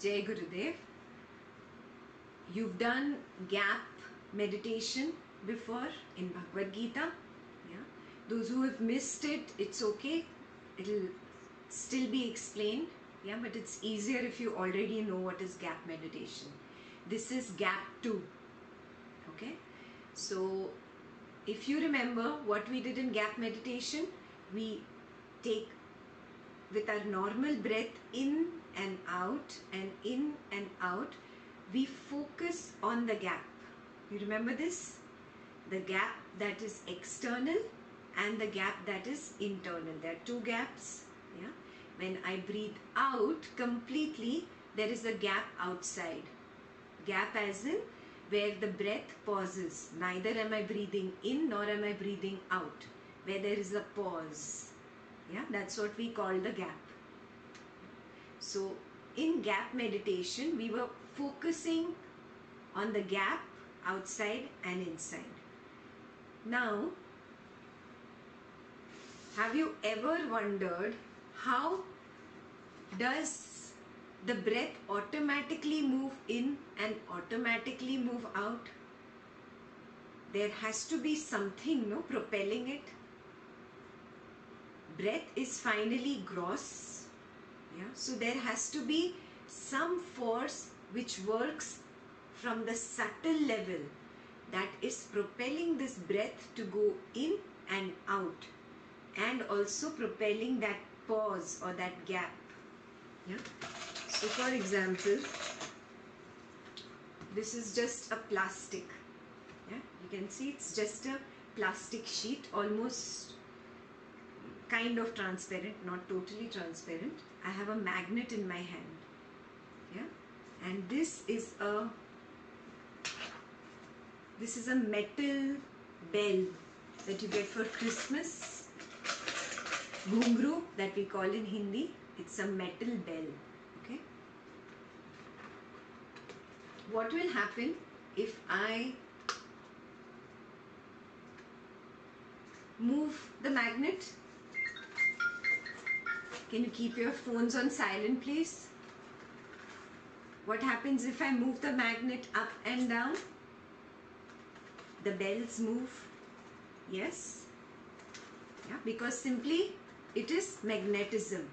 Jai Gurudev. You've done gap meditation before in Bhagavad Gita. Yeah. Those who have missed it, it's okay. It'll still be explained. Yeah, but it's easier if you already know what is gap meditation. This is gap 2. Okay. So if you remember what we did in gap meditation, we take with our normal breath in and out and in and out, we focus on the gap. You remember this? The gap that is external and the gap that is internal. There are 2 gaps. Yeah. When I breathe out completely, there is a gap outside. Gap as in where the breath pauses. Neither am I breathing in nor am I breathing out. Where there is a pause. Yeah, that's what we call the gap. So in gap meditation, we were focusing on the gap outside and inside. Now, have you ever wondered how does the breath automatically move in and automatically move out? There has to be something, no, propelling it. Breath is finally gross. Yeah? So there has to be some force which works from the subtle level that is propelling this breath to go in and out, and also propelling that pause or that gap. Yeah? So for example, this is just a plastic. Yeah? You can see it's just a plastic sheet, almost kind of transparent, not totally transparent. I have a magnet in my hand. Yeah? And this is a metal bell that you get for Christmas. Ghungru, that we call in Hindi. It's a metal bell. Okay? What will happen if I move the magnet? Can you keep your phones on silent, please? What happens if I move the magnet up and down? The bells move. Yes? Yeah, because simply it is magnetism.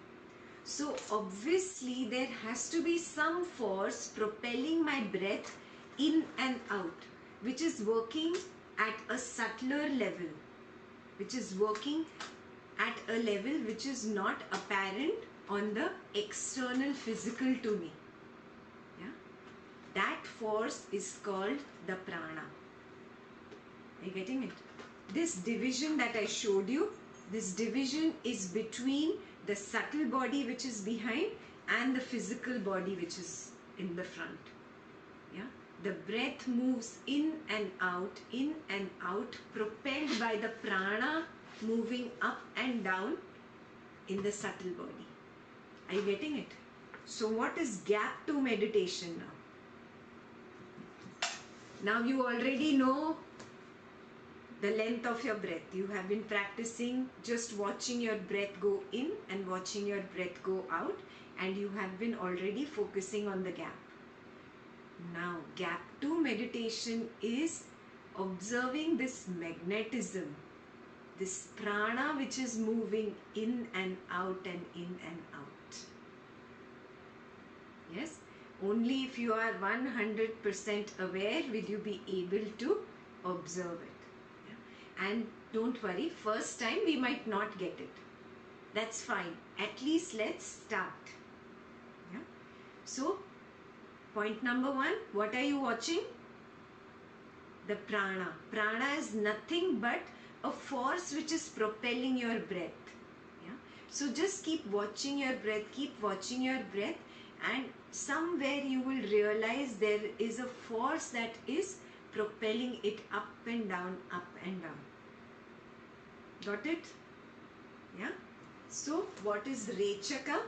So obviously there has to be some force propelling my breath in and out, which is working at a subtler level, which is working at a level which is not apparent on the external physical to me. Yeah? That force is called the prana. Are you getting it? This division that I showed you, this division is between the subtle body which is behind and the physical body which is in the front. Yeah? The breath moves in and out, propelled by the prana moving up and down in the subtle body. Are you getting it? So what is gap 2 meditation now? Now you already know the length of your breath. You have been practicing just watching your breath go in and watching your breath go out, and you have been already focusing on the gap. Now gap 2 meditation is observing this magnetism, this prana which is moving in and out and in and out. Yes? Only if you are 100% aware will you be able to observe it. Yeah? And don't worry, first time we might not get it. That's fine. At least let's start. Yeah? So, point number 1, what are you watching? The prana. Prana is nothing but a force which is propelling your breath. Yeah? So just keep watching your breath, and somewhere you will realize there is a force that is propelling it up and down, up and down. Got it? Yeah? So what is Rechaka?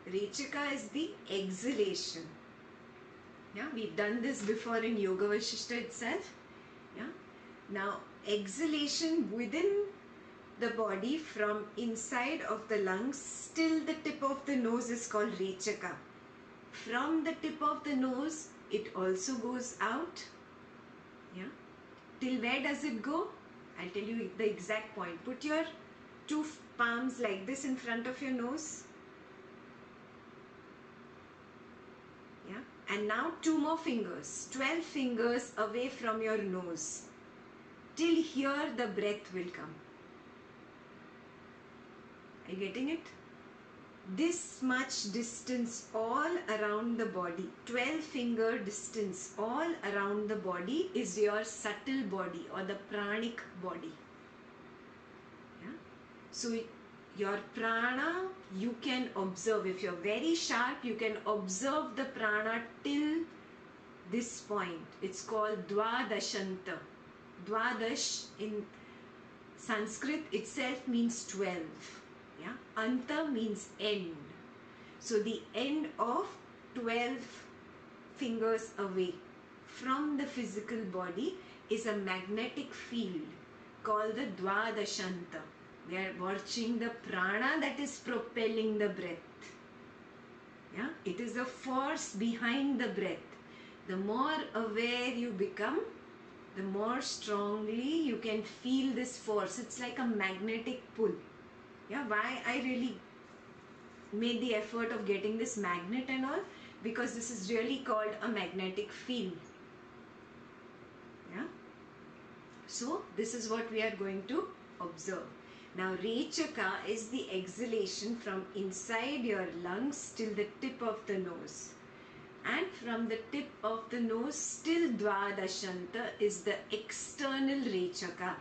Rechaka is the exhalation. Yeah, we've done this before in Yoga Vasistha itself. Yeah. Now, exhalation within the body from inside of the lungs till the tip of the nose is called Rechaka. From the tip of the nose, it also goes out. Yeah. Till where does it go? I'll tell you the exact point. Put your two palms like this in front of your nose. Yeah. And now two more fingers, 12 fingers away from your nose. Till here the breath will come. Are you getting it? This much distance all around the body, 12 finger distance all around the body is your subtle body or the pranic body. Yeah? So your prana you can observe. If you're very sharp, you can observe the prana till this point. It's called Dwadashanta. Dwadash in Sanskrit itself means 12. Yeah? Anta means end. So the end of 12 fingers away from the physical body is a magnetic field called the Dwadashanta. We are watching the prana that is propelling the breath. Yeah? It is the force behind the breath. The more aware you become, the more strongly you can feel this force. It's like a magnetic pull. Yeah, why I really made the effort of getting this magnet and all, because this is really called a magnetic field. Yeah. So this is what we are going to observe. Now Rechaka is the exhalation from inside your lungs till the tip of the nose. And from the tip of the nose till Dwadashanta is the external Rechaka.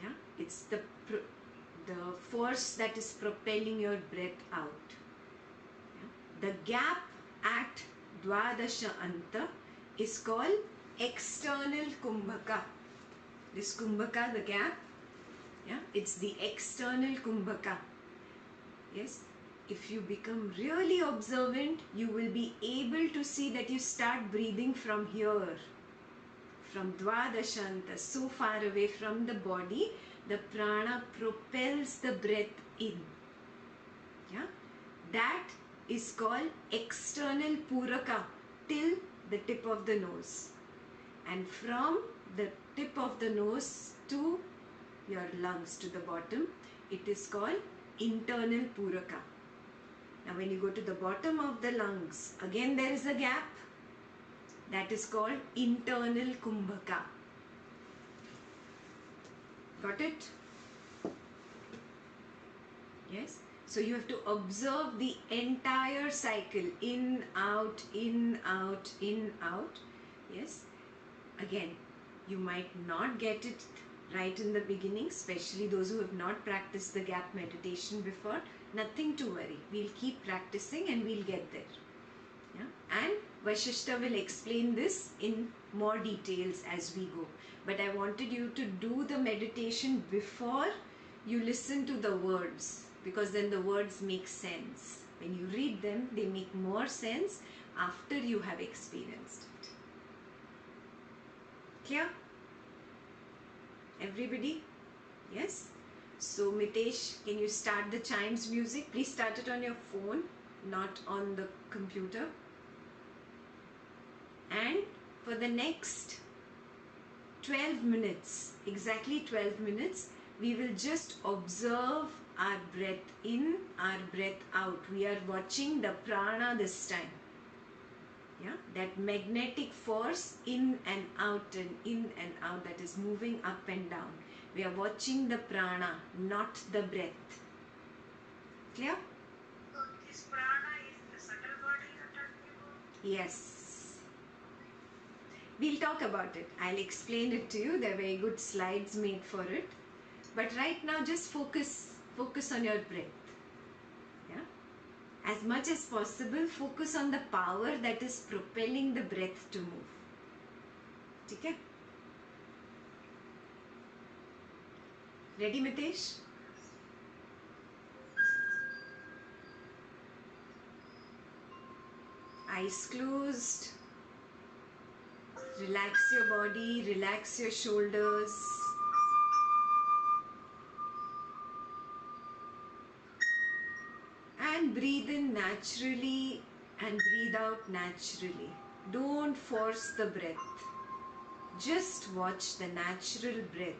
Yeah? It's the force that is propelling your breath out. Yeah? The gap at Dwadasha Anta is called external Kumbhaka. This Kumbhaka, the gap, yeah, it's the external Kumbhaka. Yes, if you become really observant, you will be able to see that you start breathing from here, from Dwadashanta, so far away from the body. The prana propels the breath in. Yeah? That is called external Puraka till the tip of the nose. And from the tip of the nose to your lungs, to the bottom, it is called internal Puraka. Now when you go to the bottom of the lungs, again there is a gap. That is called internal Kumbhaka. Got it? Yes. So you have to observe the entire cycle. In, out, in, out, in, out. Yes. Again, you might not get it right in the beginning, especially those who have not practiced the gap meditation before. Nothing to worry. We'll keep practicing and we'll get there. Yeah? And Vasistha will explain this in more details as we go. But I wanted you to do the meditation before you listen to the words, because then the words make sense. When you read them, they make more sense after you have experienced it. Clear? Everybody? Yes? So Mitesh, can you start the chimes music? Please start it on your phone, not on the computer. And for the next 12 minutes, exactly 12 minutes, we will just observe our breath in, our breath out. We are watching the prana this time. Yeah, that magnetic force in and out and in and out that is moving up and down. We are watching the prana, not the breath. Clear? So this prana is the subtle body you're talking about? Yes. We'll talk about it. I'll explain it to you. There are very good slides made for it. But right now just focus on your breath. Yeah? As much as possible, focus on the power that is propelling the breath to move. Okay? Ready, Mitesh? Eyes closed. Relax your body, relax your shoulders. And And breathe in naturally and breathe out naturally. Don't force the breath. Just watch the natural breath.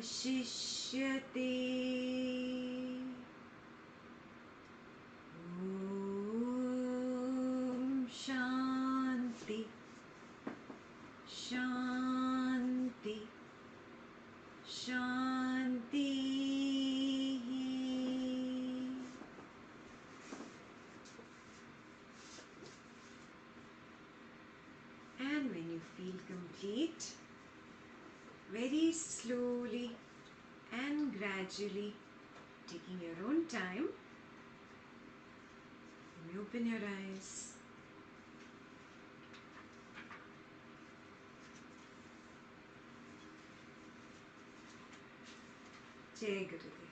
Vashishyate. Om Shanti. Shanti. Shanti. And when you feel complete, very slowly and gradually, taking your own time, you open your eyes. Jai Gurudev.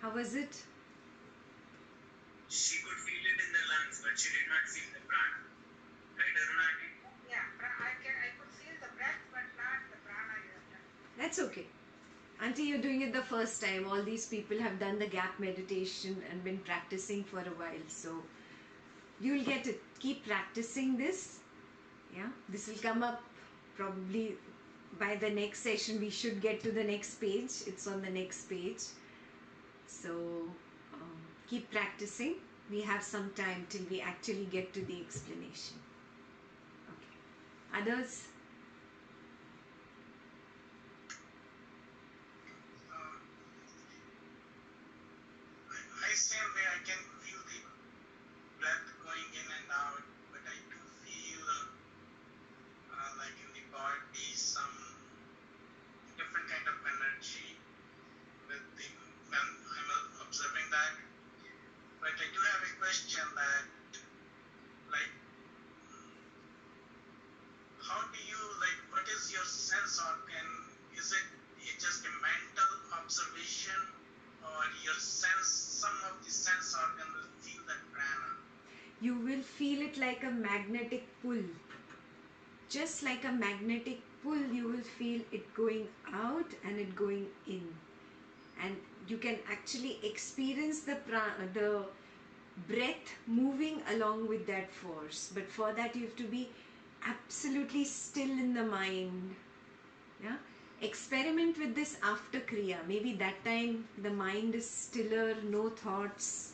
How was it? She could feel it in the lungs, but she did not feel the prana. Right, Arunati? Yeah, I could feel the breath, but not the prana. That's okay. Until you're doing it the first time, all these people have done the gap meditation and been practicing for a while. So you'll get it. Keep practicing this. Yeah, this will come up probably by the next session. We should get to the next page. It's on the next page. So keep practicing. We have some time till we actually get to the explanation. Okay. Others? I same way I can feel the breath going in and out, but I do feel like in the body some different kind of energy when I'm observing that. But I do have a question that, like, how do you, like, what is your sense organ? Is it just a mental observation, or your sense, some of the sense organ will feel that prana? You will feel it like a magnetic pull. Just like a magnetic pull, you will feel it going out and it going in. And you can actually experience the breath moving along with that force. But for that, you have to be absolutely still in the mind. Yeah? Experiment with this after Kriya. Maybe that time the mind is stiller, no thoughts.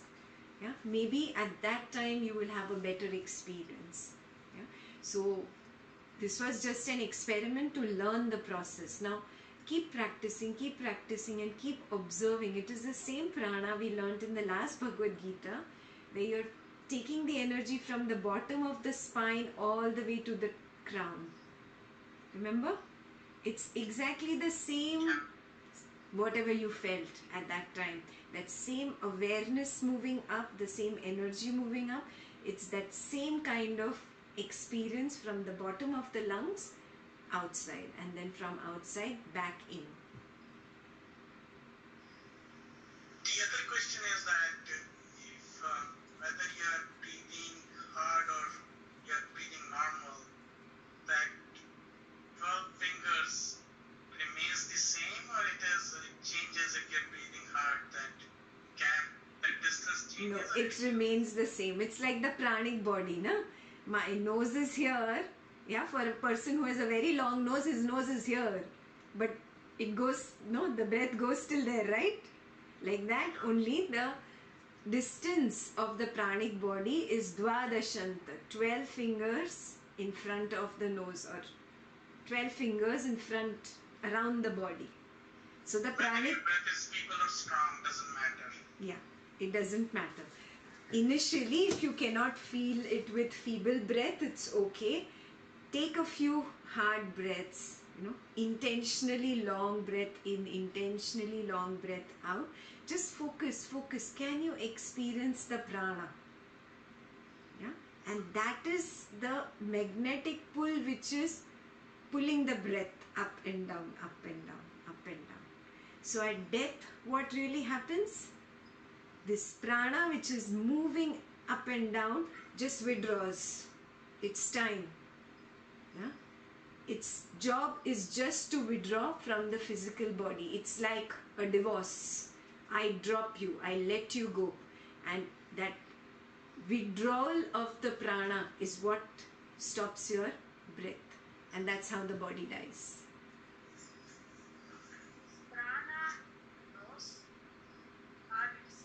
Yeah? Maybe at that time you will have a better experience. Yeah? So this was just an experiment to learn the process. Now keep practicing and keep observing. It is the same prana we learnt in the last Bhagavad Gita, where you're taking the energy from the bottom of the spine all the way to the crown. Remember? It's exactly the same, whatever you felt at that time. That same awareness moving up, the same energy moving up. It's that same kind of experience from the bottom of the lungs outside, and then from outside back in. The other question is that if whether you are breathing hard or you are breathing normal, that 12 fingers remains the same, or it changes if you are breathing hard, that gap, that distance changes? No, it remains the same. It's like the pranic body, na? My nose is here. Yeah, for a person who has a very long nose, his nose is here. But it goes, no, the breath goes still there, right? Like that, only the distance of the pranic body is dvadashanta, 12 fingers in front of the nose, or 12 fingers in front, around the body. So the pranic... Your breath is feeble or strong, doesn't matter. Yeah, it doesn't matter. Initially, if you cannot feel it with feeble breath, it's okay. Take a few hard breaths, intentionally long breath in, intentionally long breath out. Just focus. Can you experience the prana? Yeah, and that is the magnetic pull which is pulling the breath up and down, up and down, up and down. So at depth, what really happens? This prana which is moving up and down just withdraws. It's time. Yeah? Its job is just to withdraw from the physical body. It's like a divorce. I drop you, I let you go. And that withdrawal of the prana is what stops your breath. and that's how the body dies. Prana knows or it's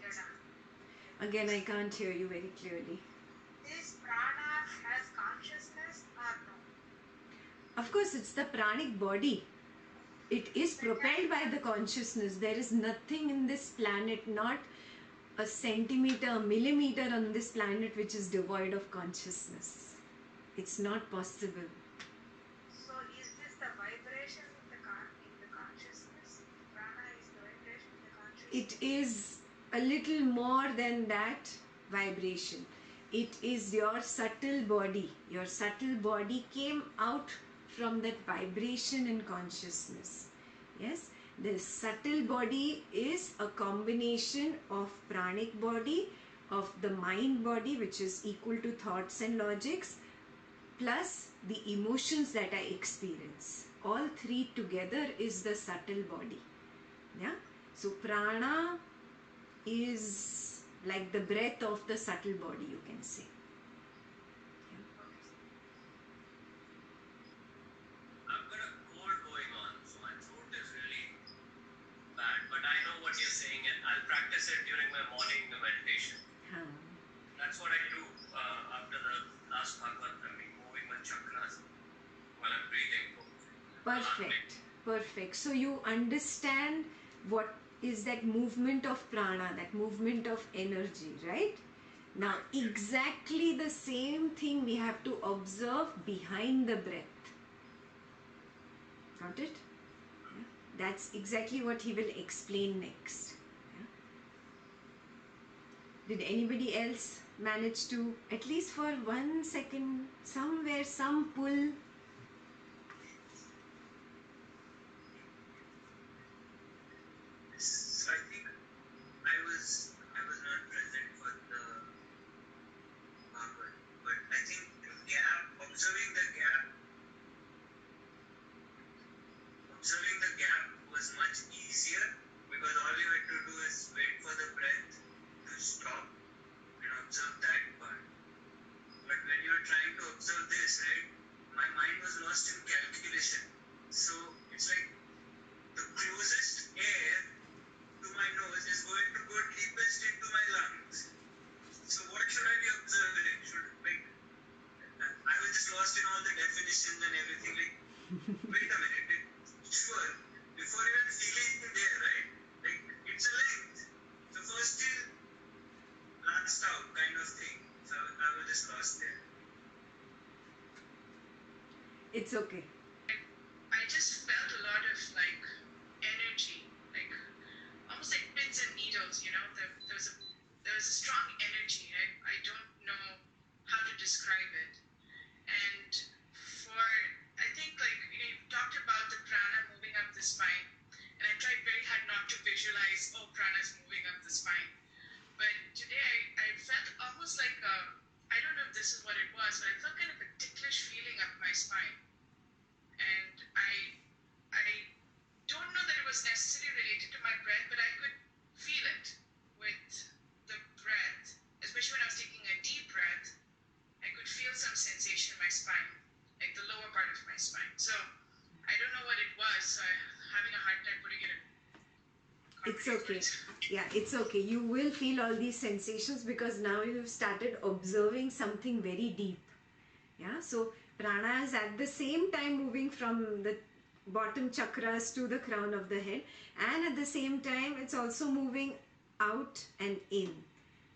jada. Again, I can't hear you very clearly. This prana has consciousness or no? Of course, it's the pranic body. It is propelled by the consciousness. There is nothing in this planet, not a centimeter, a millimeter on this planet which is devoid of consciousness. It's not possible. So is this the vibration in the consciousness? Prana is the vibration in the consciousness? It is a little more than that vibration. It is your subtle body. Your subtle body came out from that vibration in consciousness. Yes, the subtle body is a combination of pranic body, of the mind body, which is equal to thoughts and logics, plus the emotions that I experience. All three together is the subtle body. Yeah, so prana is like the breath of the subtle body, you can say. I've got a cold going on, so my throat is really bad. But I know what you're saying, and I'll practice it during my morning meditation. Huh. That's what I do after the last bhagavad, moving my chakras while I'm breathing. Perfect, perfect. So you understand what is that movement of prana, that movement of energy, right? Now, exactly the same thing we have to observe behind the breath. Got it? Yeah. That's exactly what he will explain next. Yeah. Did anybody else manage to, at least for 1 second, somewhere, some pull? So I think I was not present for the Bhagavad, but I think observing the gap was much easier, because all you had to do is wait for the breath to stop and observe that part. But when you're trying to observe this, right, my mind was lost in calculation. So it's like the closest air to my nose is going to go deepest into my lungs. So what should I be observing? I was just lost in all the definitions and everything. Like, wait a minute, sure, before even feeling there, right? Like, it's a length. So first till last out kind of thing. So I was just lost there. It's okay. I just felt a lot of like energy, like almost like pins and needles, you know. There was a strong energy. I don't know how to describe it. And I think like you talked about the prana moving up the spine, and I tried very hard not to visualize, oh, prana's moving up the spine. But today I felt almost like I don't know if this is what it was, but I felt kind of a ticklish feeling up my spine. And I don't know that it was necessarily related to my breath, but I could feel it with the breath, especially when I was taking a deep breath. I could feel some sensation in my spine, like the lower part of my spine. So I don't know what it was, so I'm having a hard time putting it in. It's okay. Yeah, it's okay. You will feel all these sensations because now you've started observing something very deep. Yeah, so prana is at the same time moving from the bottom chakras to the crown of the head, and at the same time it's also moving out and in.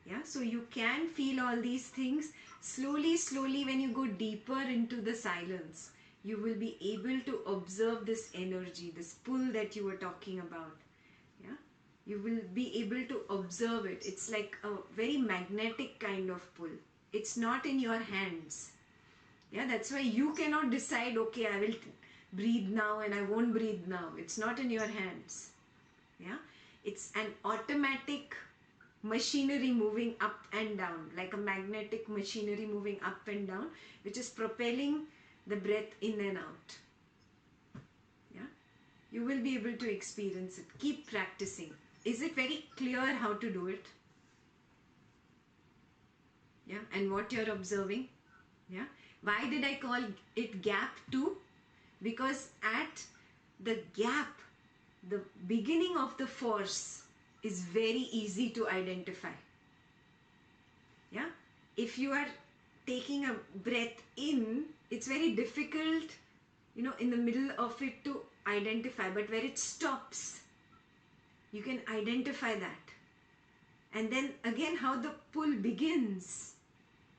Yeah, so you can feel all these things slowly when you go deeper into the silence. You will be able to observe this energy, this pull that you were talking about. Yeah, you will be able to observe it. It's like a very magnetic kind of pull. It's not in your hands. Yeah, that's why you cannot decide, okay, I will breathe now and I won't breathe now. It's not in your hands. Yeah, it's an automatic machinery moving up and down, like a magnetic machinery moving up and down, which is propelling the breath in and out. Yeah, you will be able to experience it. Keep practicing. Is it very clear how to do it? Yeah, and what you're observing? Yeah, Why did I call it gap 2? Because at the gap, the beginning of the force is very easy to identify. Yeah? If you are taking a breath in, it's very difficult, in the middle of it to identify. But where it stops, you can identify that. And then again, how the pull begins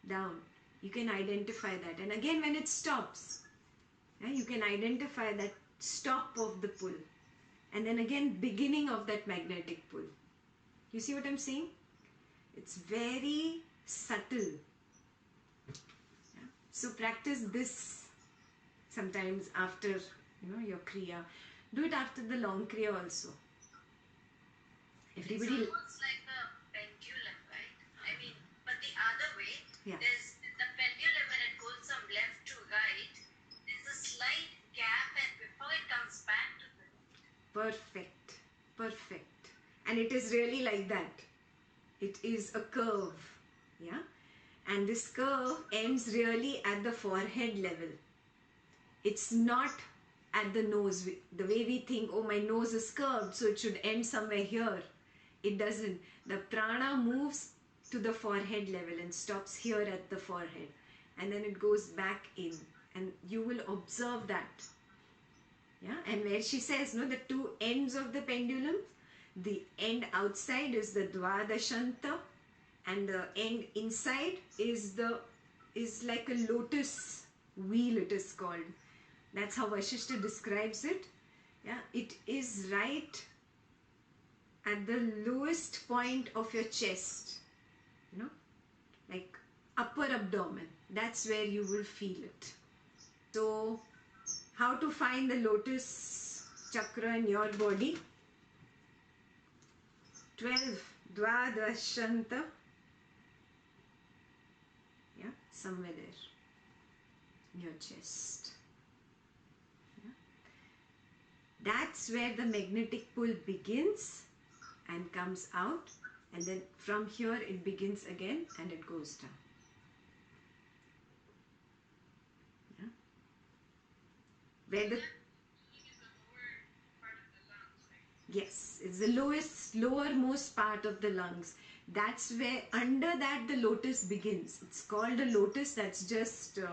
down, you can identify that. And again, when it stops, you can identify that stop of the pull. And then again, beginning of that magnetic pull. You see what I'm saying? It's very subtle. Yeah? So practice this sometimes after, your Kriya. Do it after the long Kriya also. Everybody. It's almost like a pendulum, right? I mean, but the other way, Yeah. there's the pendulum when it goes from left to right, there's a slight gap and before it comes back to the left. Perfect. And it is really like that. It is a curve. Yeah. And this curve ends really at the forehead level. It's not at the nose. The way we think, oh, my nose is curved, so it should end somewhere here. It doesn't. The prana moves to the forehead level and stops here at the forehead. And then it goes back in. And you will observe that. Yeah. And where she says, the two ends of the pendulum, the end outside is the Dvadashanta, and the end inside is like a lotus wheel, it is called. That's how Vasistha describes it. Yeah, it is right at the lowest point of your chest, like upper abdomen. That's where you will feel it. So, how to find the lotus chakra in your body? 12, Dvadashanta. Yeah, somewhere there in your chest. Yeah. That's where the magnetic pull begins and comes out, and then from here it begins again and it goes down. Yeah. Where the Yes, it's the lowermost part of the lungs. That's where, under that, the lotus begins. It's called a lotus. That's just a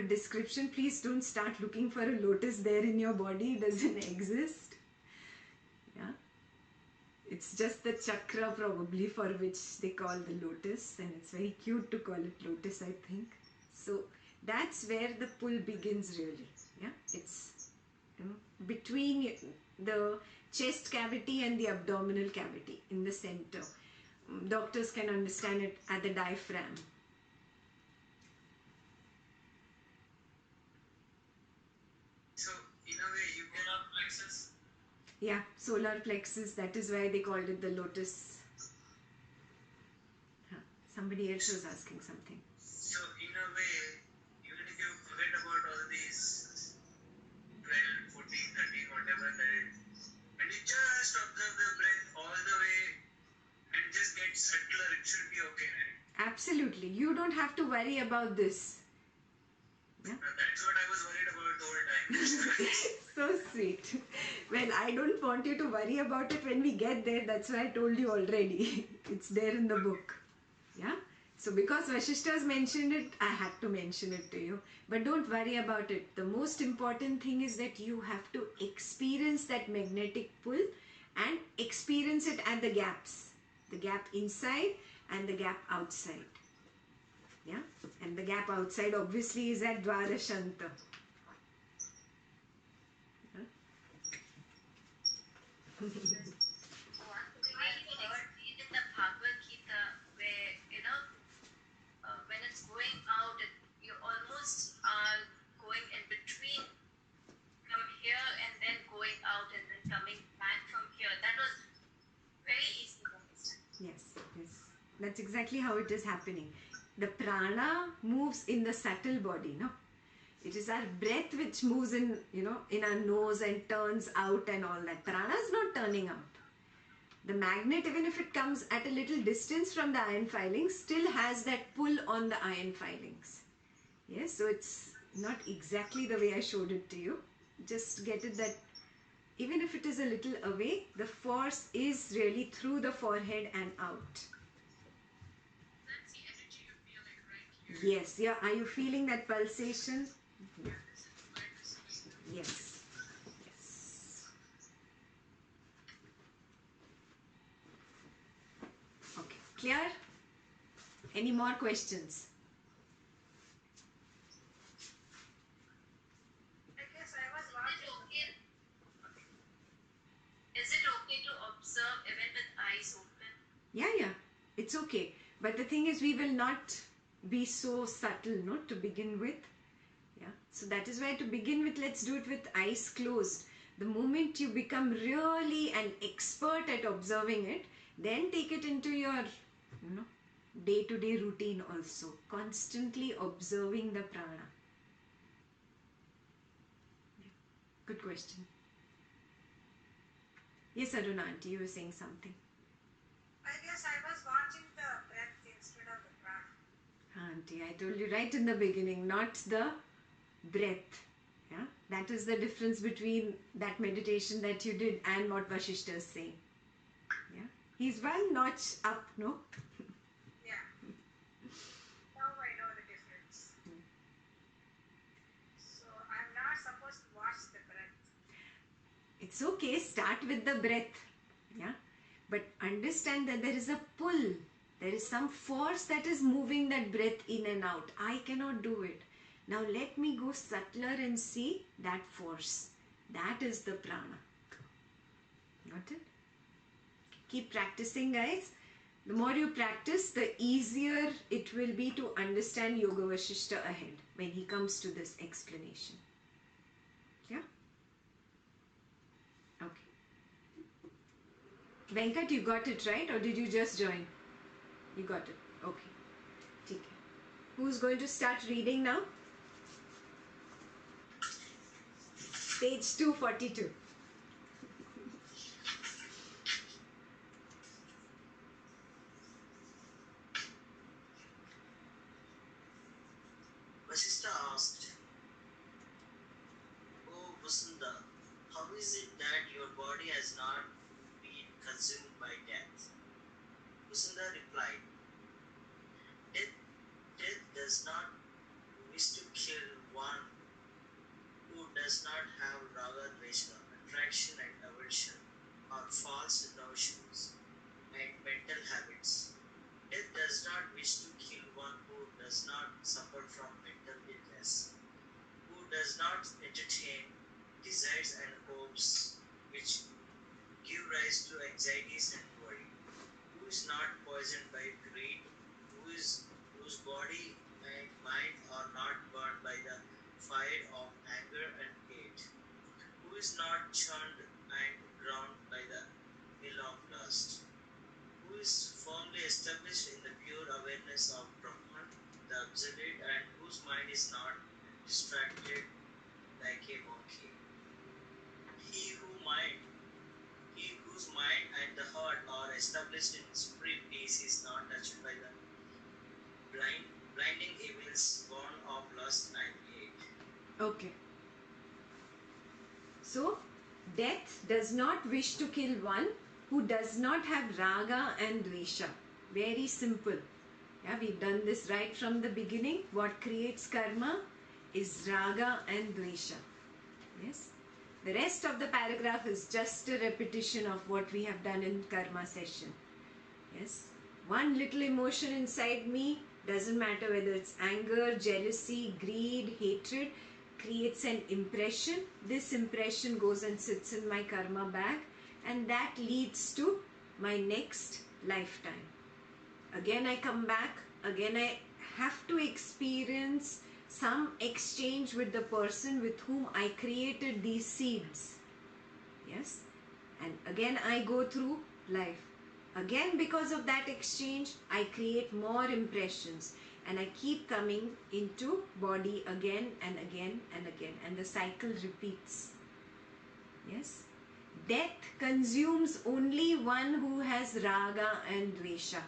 description. Please don't start looking for a lotus there in your body. It doesn't exist. Yeah. It's just the chakra probably for which they call the lotus. And it's very cute to call it lotus, I think. So that's where the pull begins really. Yeah. It's between the chest cavity and the abdominal cavity in the center. Doctors can understand it at the diaphragm. So, in a way, you can Solar plexus. Yeah, solar plexus, that is why they called it the lotus. Somebody else was asking something. So, in a way, even if you forget about all these 12, 14, 13, whatever that is, and you just observe the breath all the way and just get subtler, it should be okay, right? Absolutely. You don't have to worry about this. Yeah? That's what I was worried about the whole time. So sweet. Well, I don't want you to worry about it when we get there. That's why I told you already. It's there in the book. Yeah? So because Vasistha has mentioned it, I had to mention it to you. But don't worry about it. The most important thing is that you have to experience that magnetic pull and experience it at the gaps. The gap inside and the gap outside. Yeah? And the gap outside obviously is at Dvadashanta. One thing I heard in the Bhagavad Gita where, when it's going out, you almost are going in between from here and then going out and then coming back from here. That was very easy to understand. Yes. That's exactly how it is happening. The prana moves in the subtle body, no? It is our breath which moves in, in our nose and turns out and all that. Prana is not turning out. The magnet, even if it comes at a little distance from the iron filings, still has that pull on the iron filings. Yes, so it's not exactly the way I showed it to you. Just get it that even if it is a little away, the force is really through the forehead and out. That's the energy you feel like right here. Yes, yeah. Are you feeling that pulsation? Yeah, this is where this is. Yes. Yes. Okay. Clear? Any more questions? I guess I was watching. Is it okay to observe even with eyes open? Yeah. It's okay. But the thing is, we will not be so subtle, no, to begin with. Yeah. So that is why to begin with, let's do it with eyes closed. The moment you become really an expert at observing it, then take it into your, day-to-day routine also. Constantly observing the prana. Yeah. Good question. Yes, Aruna aunty, you were saying something. I guess I was watching the breath instead of the prana. Auntie, I told you right in the beginning, not the breath. Yeah, that is the difference between that meditation that you did and what Vasistha is saying. Yeah, he's one notch up, no? Yeah. Now I know the difference. So I'm not supposed to watch the breath. It's okay, start with the breath. Yeah, but understand that there is a pull. There is some force that is moving that breath in and out. I cannot do it. Now let me go subtler and see that force. That is the prana. Got it? Keep practicing, guys. The more you practice, the easier it will be to understand Yoga Vasistha ahead when he comes to this explanation. Yeah? Okay. Venkat, you got it right, or did you just join? You got it. Okay. Take care. Who's going to start reading now? Page 242. Vasistha asked, "O Vasunda, how is it that your body has not been consumed by death?" Vasunda replied, Death does not wish to kill one who does not have raga, dvesha, attraction and aversion, or false notions and mental habits. Death does not wish to kill one who does not suffer from mental illness, who does not entertain desires and hopes which give rise to anxieties and worry, who is not poisoned by greed, whose body and mind are not burned by the fire of anger and hate, who is not churned and drowned by the mill of lust, who is firmly established in the pure awareness of Brahman, the Absolute, and whose mind is not distracted like a monkey. He whose mind and the heart are established in supreme peace is not touched by the blinding evils born of lust and hate. Okay. So, death does not wish to kill one who does not have raga and dvesha. Very simple. Yeah, we've done this right from the beginning. What creates karma is raga and dvesha. Yes. The rest of the paragraph is just a repetition of what we have done in karma session. Yes. One little emotion inside me, doesn't matter whether it's anger, jealousy, greed, hatred, creates an impression. This impression goes and sits in my karma bag, and that leads to my next lifetime. Again I come back, again I have to experience some exchange with the person with whom I created these seeds. Yes, and again I go through life. Again, because of that exchange, I create more impressions, and I keep coming into body again and again and again, and the cycle repeats. Yes, death consumes only one who has raga and dvesha.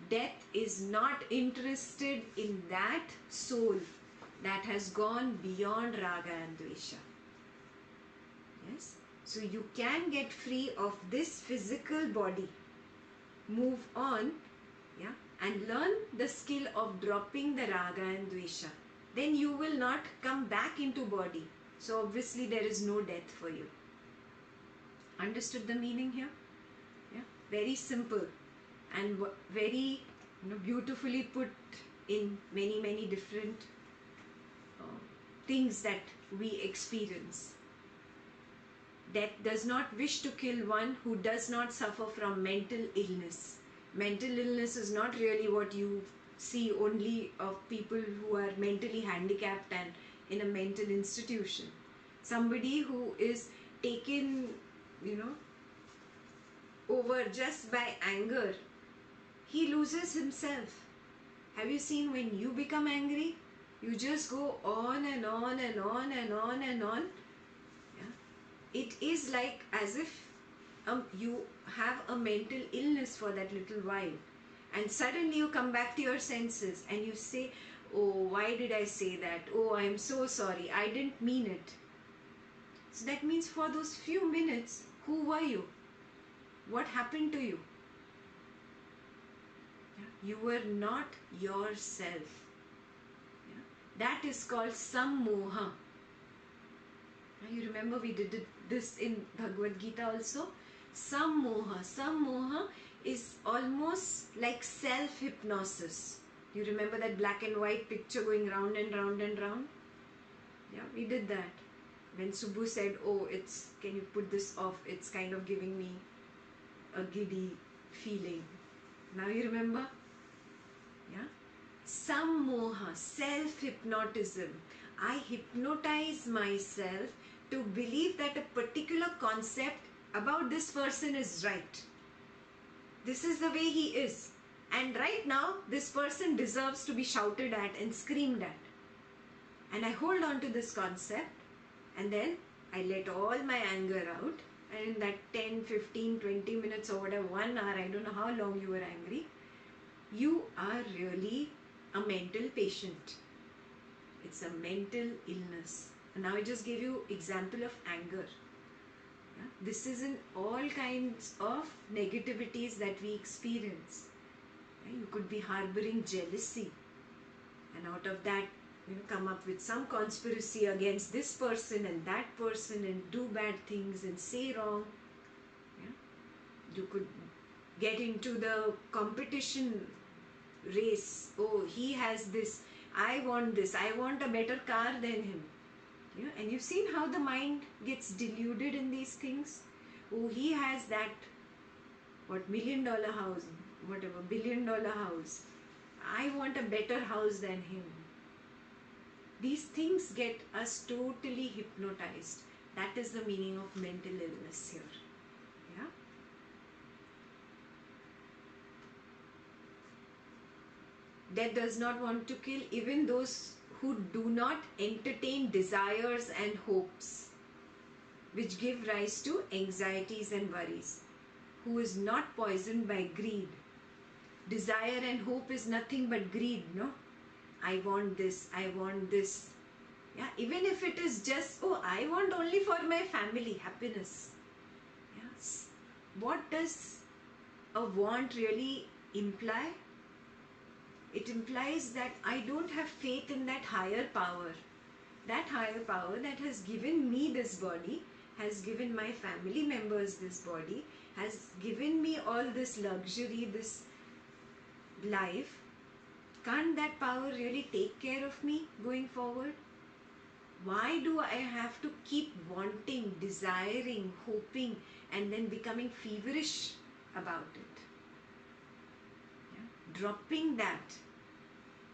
Death is not interested in that soul that has gone beyond raga and dvesha. Yes? So you can get free of this physical body, move on, yeah, and learn the skill of dropping the raga and dvesha. Then you will not come back into body. So obviously there is no death for you. Understood the meaning here? Yeah, very simple and very beautifully put in many different things that we experience. Death does not wish to kill one who does not suffer from mental illness. Mental illness is not really what you see only of people who are mentally handicapped and in a mental institution. Somebody who is taken, over just by anger, he loses himself. Have you seen when you become angry? You just go on and on and on and on and on. Yeah? It is like as if you have a mental illness for that little while, and suddenly you come back to your senses and you say, oh, why did I say that? Oh, I'm so sorry, I didn't mean it. So that means for those few minutes, who were you? What happened to you? Yeah? You were not yourself. Yeah? That is called sammoha. You remember we did this in Bhagavad Gita also? Sammoha. Sammoha is almost like self-hypnosis. You remember that black and white picture going round and round and round? Yeah, we did that. When Subbu said, oh, can you put this off? It's kind of giving me a giddy feeling. Now you remember? Yeah? Sammoha, self-hypnotism. I hypnotize myself to believe that a particular concept about this person is right. This is the way he is. And right now, this person deserves to be shouted at and screamed at. And I hold on to this concept, and then I let all my anger out. And in that 10, 15, 20 minutes or whatever, 1 hour, I don't know how long you were angry, you are really a mental patient. It's a mental illness. And now I just gave you example of anger. Yeah? This is in all kinds of negativities that we experience. Yeah? You could be harboring jealousy, and out of that, come up with some conspiracy against this person and that person and do bad things and say wrong. Yeah? You could get into the competition race. Oh, he has this, I want this, I want a better car than him. Yeah? And you've seen how the mind gets deluded in these things. Oh, he has that, $1 million house, whatever, $1 billion house. I want a better house than him. These things get us totally hypnotized. That is the meaning of mental illness here. Yeah? Death does not want to kill even those who do not entertain desires and hopes, which give rise to anxieties and worries, who is not poisoned by greed. Desire and hope is nothing but greed, no? I want this, I want this. Yeah, even if it is just, oh, I want only for my family happiness. Yes. What does a want really imply? It implies that I don't have faith in that higher power. That higher power that has given me this body, has given my family members this body, has given me all this luxury, this life. Can't that power really take care of me going forward? Why do I have to keep wanting, desiring, hoping, and then becoming feverish about it? Yeah? Dropping that.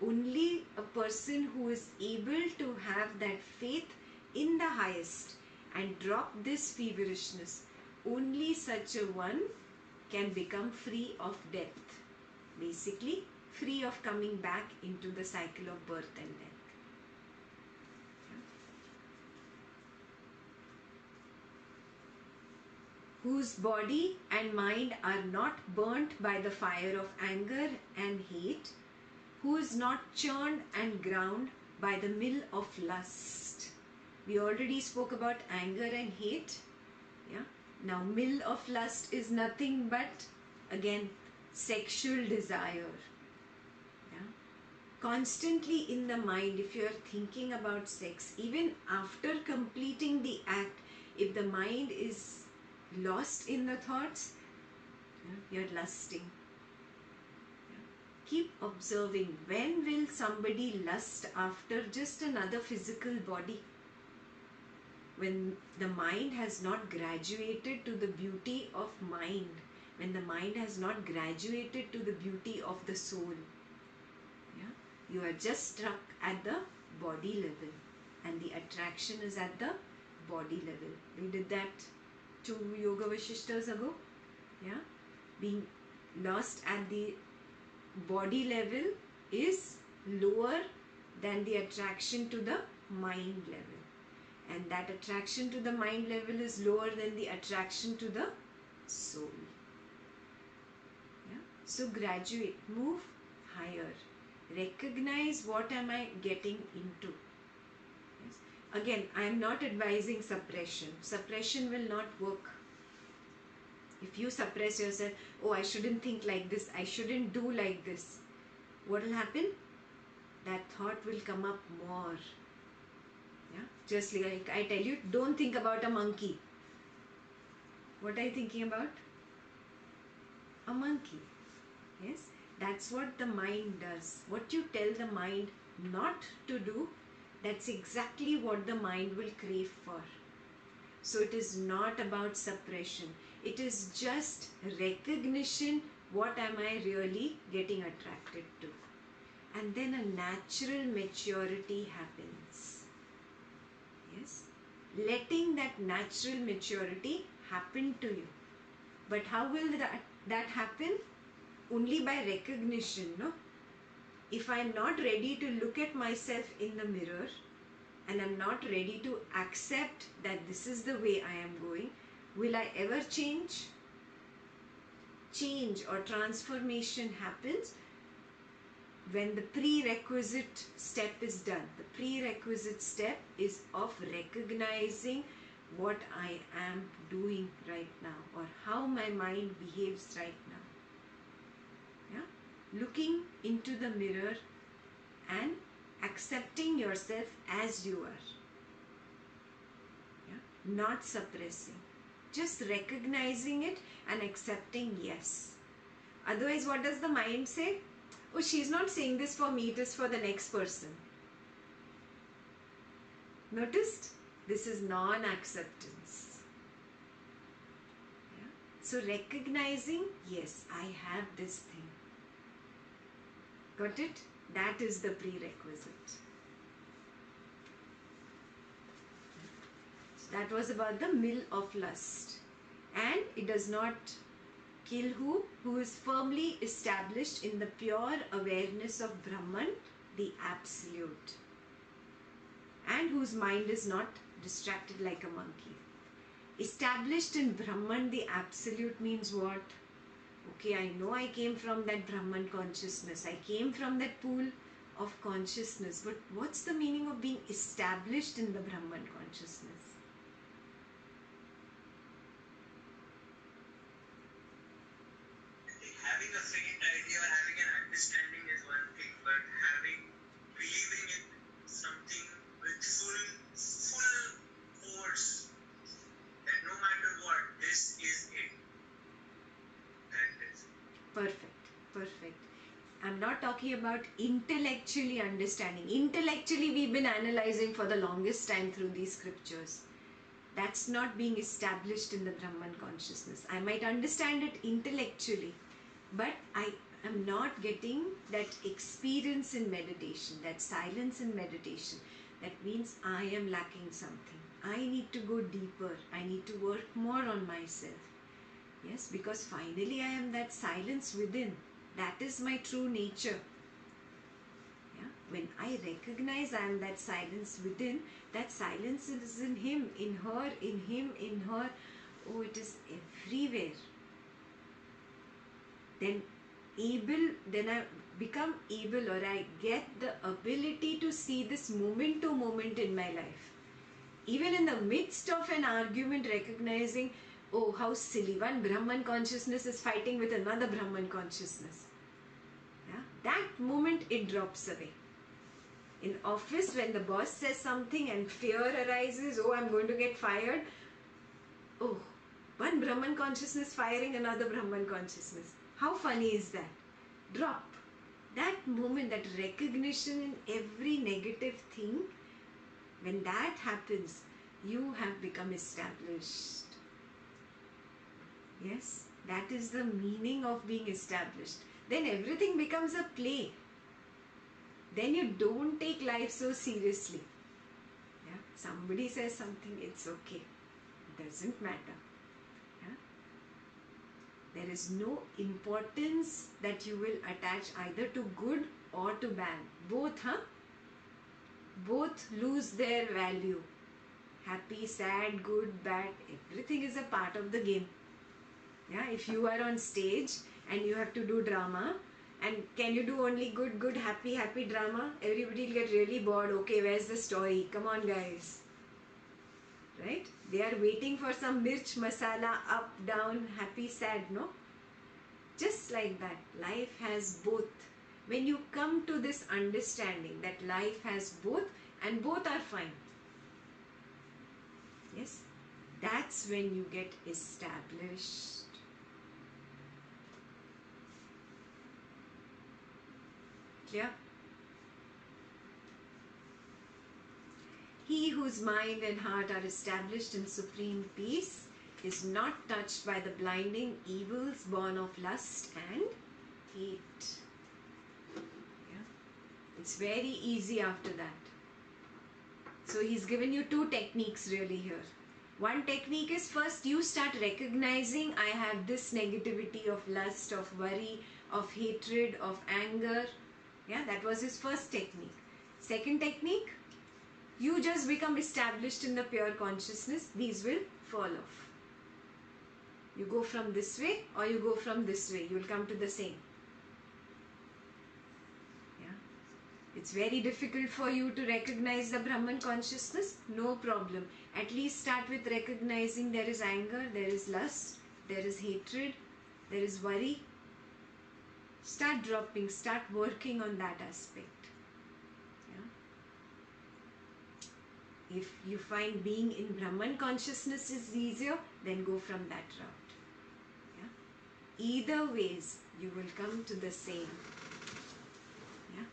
Only a person who is able to have that faith in the highest and drop this feverishness, only such a one can become free of death. Basically, free of coming back into the cycle of birth and death. Who whose body and mind are not burnt by the fire of anger and hate, who is not churned and ground by the mill of lust. We already spoke about anger and hate. Yeah. Now, mill of lust is nothing but, again, sexual desire. Yeah. Constantly in the mind, if you are thinking about sex, even after completing the act, if the mind is lost in the thoughts, you're lusting. Keep observing, when will somebody lust after just another physical body? When the mind has not graduated to the beauty of mind, when the mind has not graduated to the beauty of the soul. Yeah? You are just struck at the body level, and the attraction is at the body level. We did that 2 Yoga Vasisthas ago. Yeah? Being lost at the body level is lower than the attraction to the mind level, and that attraction to the mind level is lower than the attraction to the soul. Yeah? So graduate, move higher, recognize what am I getting into. Yes? Again, I am not advising suppression. Suppression will not work. If you suppress yourself, oh, I shouldn't think like this, I shouldn't do like this, what will happen? That thought will come up more. Yeah? Just like I tell you, don't think about a monkey. What are you thinking about? A monkey. Yes? That's what the mind does. What you tell the mind not to do, that's exactly what the mind will crave for. So it is not about suppression. It is just recognition, what am I really getting attracted to. And then a natural maturity happens. Yes? Letting that natural maturity happen to you. But how will that happen? Only by recognition, no? If I am not ready to look at myself in the mirror, and I am not ready to accept that this is the way I am going, will I ever change? Change or transformation happens when the prerequisite step is done. The prerequisite step is of recognizing what I am doing right now, or how my mind behaves right now. Yeah? Looking into the mirror and accepting yourself as you are. Yeah? Not suppressing. Just recognizing it and accepting, yes. Otherwise, what does the mind say? Oh, she's not saying this for me, it is for the next person. Noticed? This is non-acceptance. Yeah? So recognizing, yes, I have this thing. Got it? That is the prerequisite. That was about the mill of lust. And it does not kill who? Who is firmly established in the pure awareness of Brahman, the Absolute. And whose mind is not distracted like a monkey. Established in Brahman, the Absolute means what? Okay, I know I came from that Brahman consciousness. I came from that pool of consciousness. But what's the meaning of being established in the Brahman consciousness? Having a faint idea or having an understanding is one thing, but believing in something with full force, that no matter what, this is it. That is. Perfect. I'm not talking about intellectually understanding. Intellectually, we've been analyzing for the longest time through these scriptures. That's not being established in the Brahman consciousness. I might understand it intellectually, but I am not getting that experience in meditation, that silence in meditation. That means I am lacking something. I need to go deeper. I need to work more on myself. Yes, because finally I am that silence within. That is my true nature. Yeah? When I recognize I am that silence within, that silence is in him, in her, in him, in her. Oh, it is everywhere. Then I become able, or I get the ability to see this moment to moment in my life. Even in the midst of an argument, recognizing, oh, how silly, one Brahman consciousness is fighting with another Brahman consciousness. Yeah? That moment it drops away. In office, when the boss says something and fear arises, oh, I'm going to get fired. Oh, one Brahman consciousness firing another Brahman consciousness. How funny is that? Drop. That moment, that recognition in every negative thing, when that happens, you have become established. Yes, that is the meaning of being established. Then everything becomes a play. Then you don't take life so seriously. Yeah? Somebody says something, it's okay. Doesn't matter. Yeah? There is no importance that you will attach either to good or to bad. Both, both lose their value. Happy, sad, good, bad, everything is a part of the game. Yeah, if you are on stage and you have to do drama, and can you do only good, happy drama? Everybody will get really bored. Okay, where's the story? Come on, guys. Right? They are waiting for some mirch, masala, up, down, happy, sad, no? Just like that, life has both. When you come to this understanding that life has both and both are fine, yes, that's when you get established. Clear? He whose mind and heart are established in supreme peace is not touched by the blinding evils born of lust and hate. Yeah? It's very easy after that. So he's given you two techniques really here. One technique is, first you start recognizing I have this negativity of lust, of worry, of hatred, of anger. Yeah, that was his first technique. Second technique, you just become established in the pure consciousness. These will fall off. You go from this way or you go from this way. You will come to the same. Yeah. It's very difficult for you to recognize the Brahman consciousness. No problem. At least start with recognizing there is anger, there is lust, there is hatred, there is worry. Start dropping, start working on that aspect. Yeah. If you find being in Brahman consciousness is easier, then go from that route. Yeah. Either ways, you will come to the same. Yeah.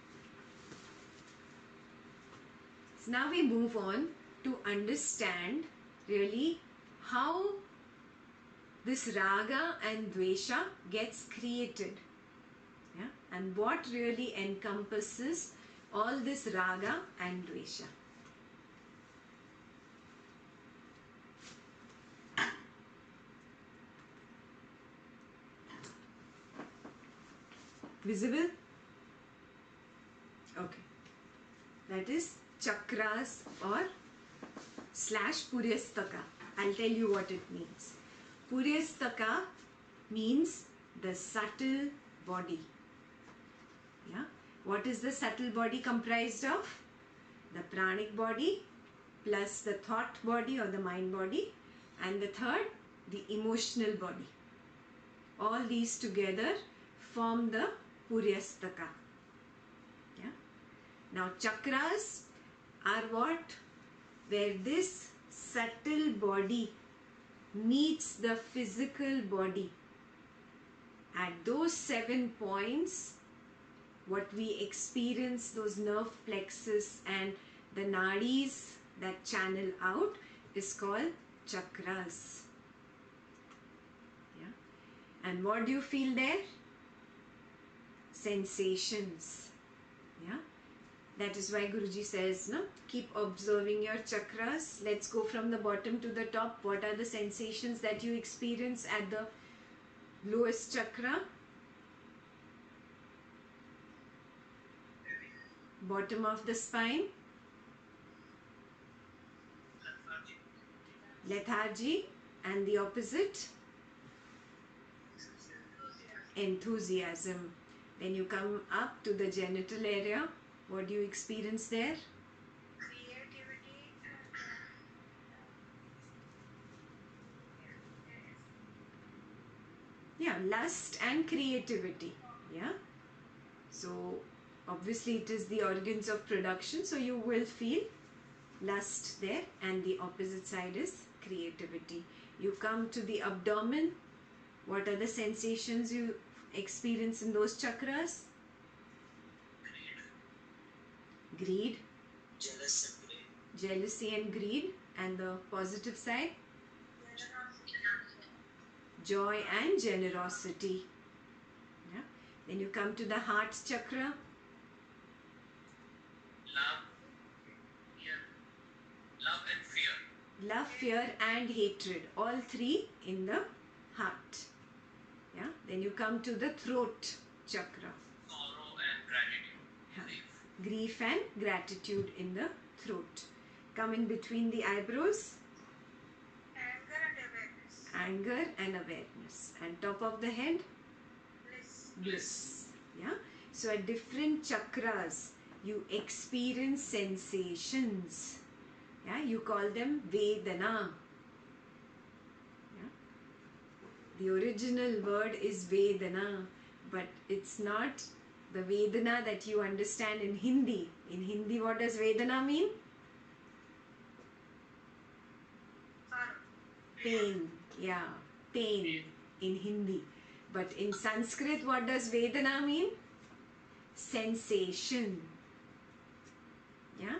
So now we move on to understand really how this raga and dvesha gets created. Yeah? And what really encompasses all this raga and dvesha. Visible? Okay. That is chakras or / puryastaka. I'll tell you what it means. Puryastaka means the subtle body. Yeah. What is the subtle body comprised of? The pranic body plus the thought body or the mind body, and the third, the emotional body. All these together form the puryastaka. Yeah. Now chakras are what? Where this subtle body meets the physical body. At those 7 points, what we experience, those nerve plexus and the nadis that channel out, is called chakras. Yeah. And what do you feel there? Sensations. Yeah. That is why Guruji says, no, keep observing your chakras. Let's go from the bottom to the top. What are the sensations that you experience at the lowest chakra? Bottom of the spine. Lethargy. And the opposite? Enthusiasm. When you come up to the genital area, what do you experience there? Creativity Yeah, lust and creativity. Yeah. So obviously it is the organs of production, so you will feel lust there, and the opposite side is creativity. You come to the abdomen. What are the sensations you experience in those chakras? Greed, jealousy and greed. And the positive side? Joy and generosity. Yeah. Then you come to the heart chakra. Love and fear. Love, fear and hatred. All three in the heart. Yeah. Then you come to the throat chakra. Sorrow and gratitude. Yeah. Grief and gratitude in the throat. Come in between the eyebrows. anger and awareness. Anger and awareness. And top of the head? Bliss. Yeah. So at different chakras, you experience sensations. Yeah. You call them Vedana. Yeah. The original word is Vedana, but it's not the Vedana that you understand in Hindi. In Hindi, what does Vedana mean? Pain. Yeah. Pain in Hindi. But in Sanskrit, what does Vedana mean? Sensation. Yeah.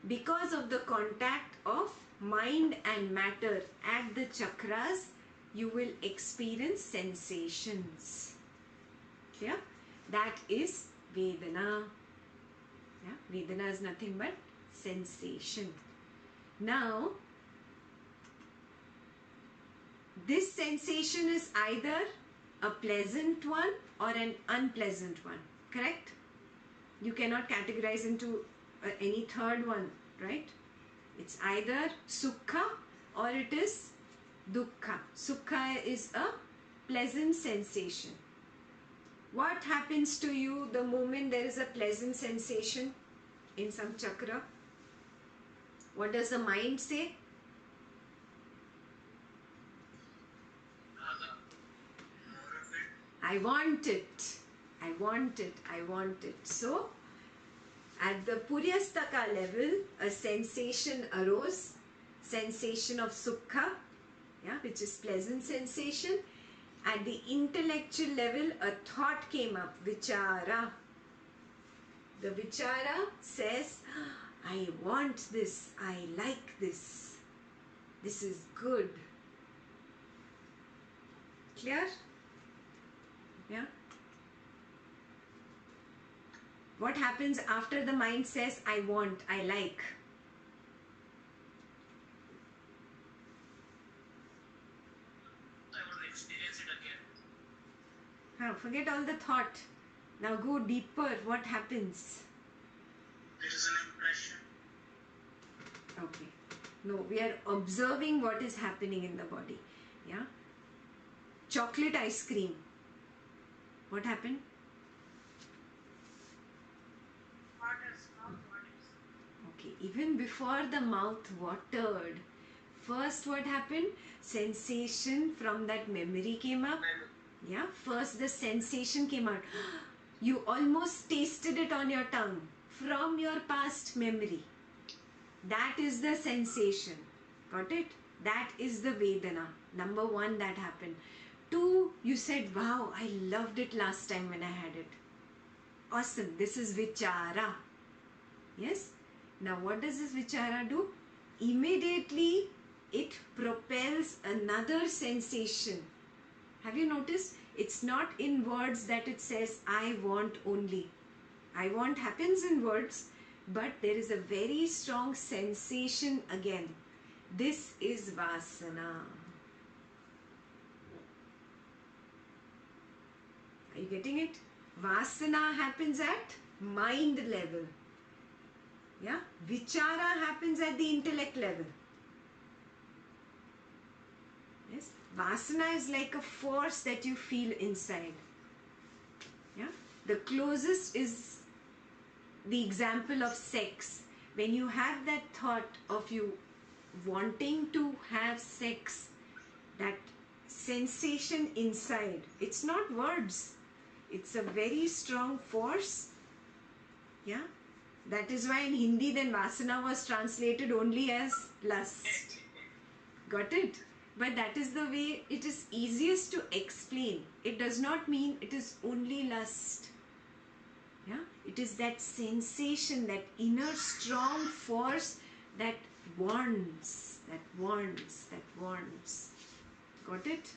Because of the contact of mind and matter at the chakras, you will experience sensations. Clear? That is Vedana. Yeah. Vedana is nothing but sensation. Now, this sensation is either a pleasant one or an unpleasant one. Correct? You cannot categorize into any third one, right? It's either sukha or it is dukkha. Sukha is a pleasant sensation. What happens to you the moment there is a pleasant sensation in some chakra? What does the mind say? I want it. I want it. I want it. So, at the Puryastaka level, a sensation arose, sensation of sukha, yeah, which is pleasant sensation. At the intellectual level, a thought came up, vichara. The vichara says, I want this, I like this, this is good. Clear? Yeah. What happens after the mind says, I want, I like? I want to experience it again. Forget all the thought. Now go deeper. What happens? There is an impression. Okay. No, we are observing what is happening in the body. Yeah. Chocolate ice cream. What happened? Mouth waters. Okay. Even before the mouth watered, first what happened? Sensation from that memory came up. Yeah. First the sensation came out. You almost tasted it on your tongue from your past memory. That is the sensation. Got it? That is the Vedana. Number one, that happened. Two, you said, wow, I loved it last time when I had it. Awesome. This is Vichara. Yes? Now what does this Vichara do? Immediately it propels another sensation. Have you noticed? It's not in words that it says, I want only. I want happens in words, but there is a very strong sensation again. This is Vasana. Are you getting it? Vasana happens at mind level. Yeah? Vichara happens at the intellect level. Yes? Vasana is like a force that you feel inside. Yeah? The closest is the example of sex. When you have that thought of you wanting to have sex, that sensation inside, it's not words, it's a very strong force. Yeah? That is why in Hindi then Vasana was translated only as lust. Got it? But that is the way it is easiest to explain. It does not mean it is only lust. Yeah? It is that sensation, that inner strong force that wants, that wants, that wants. Got it?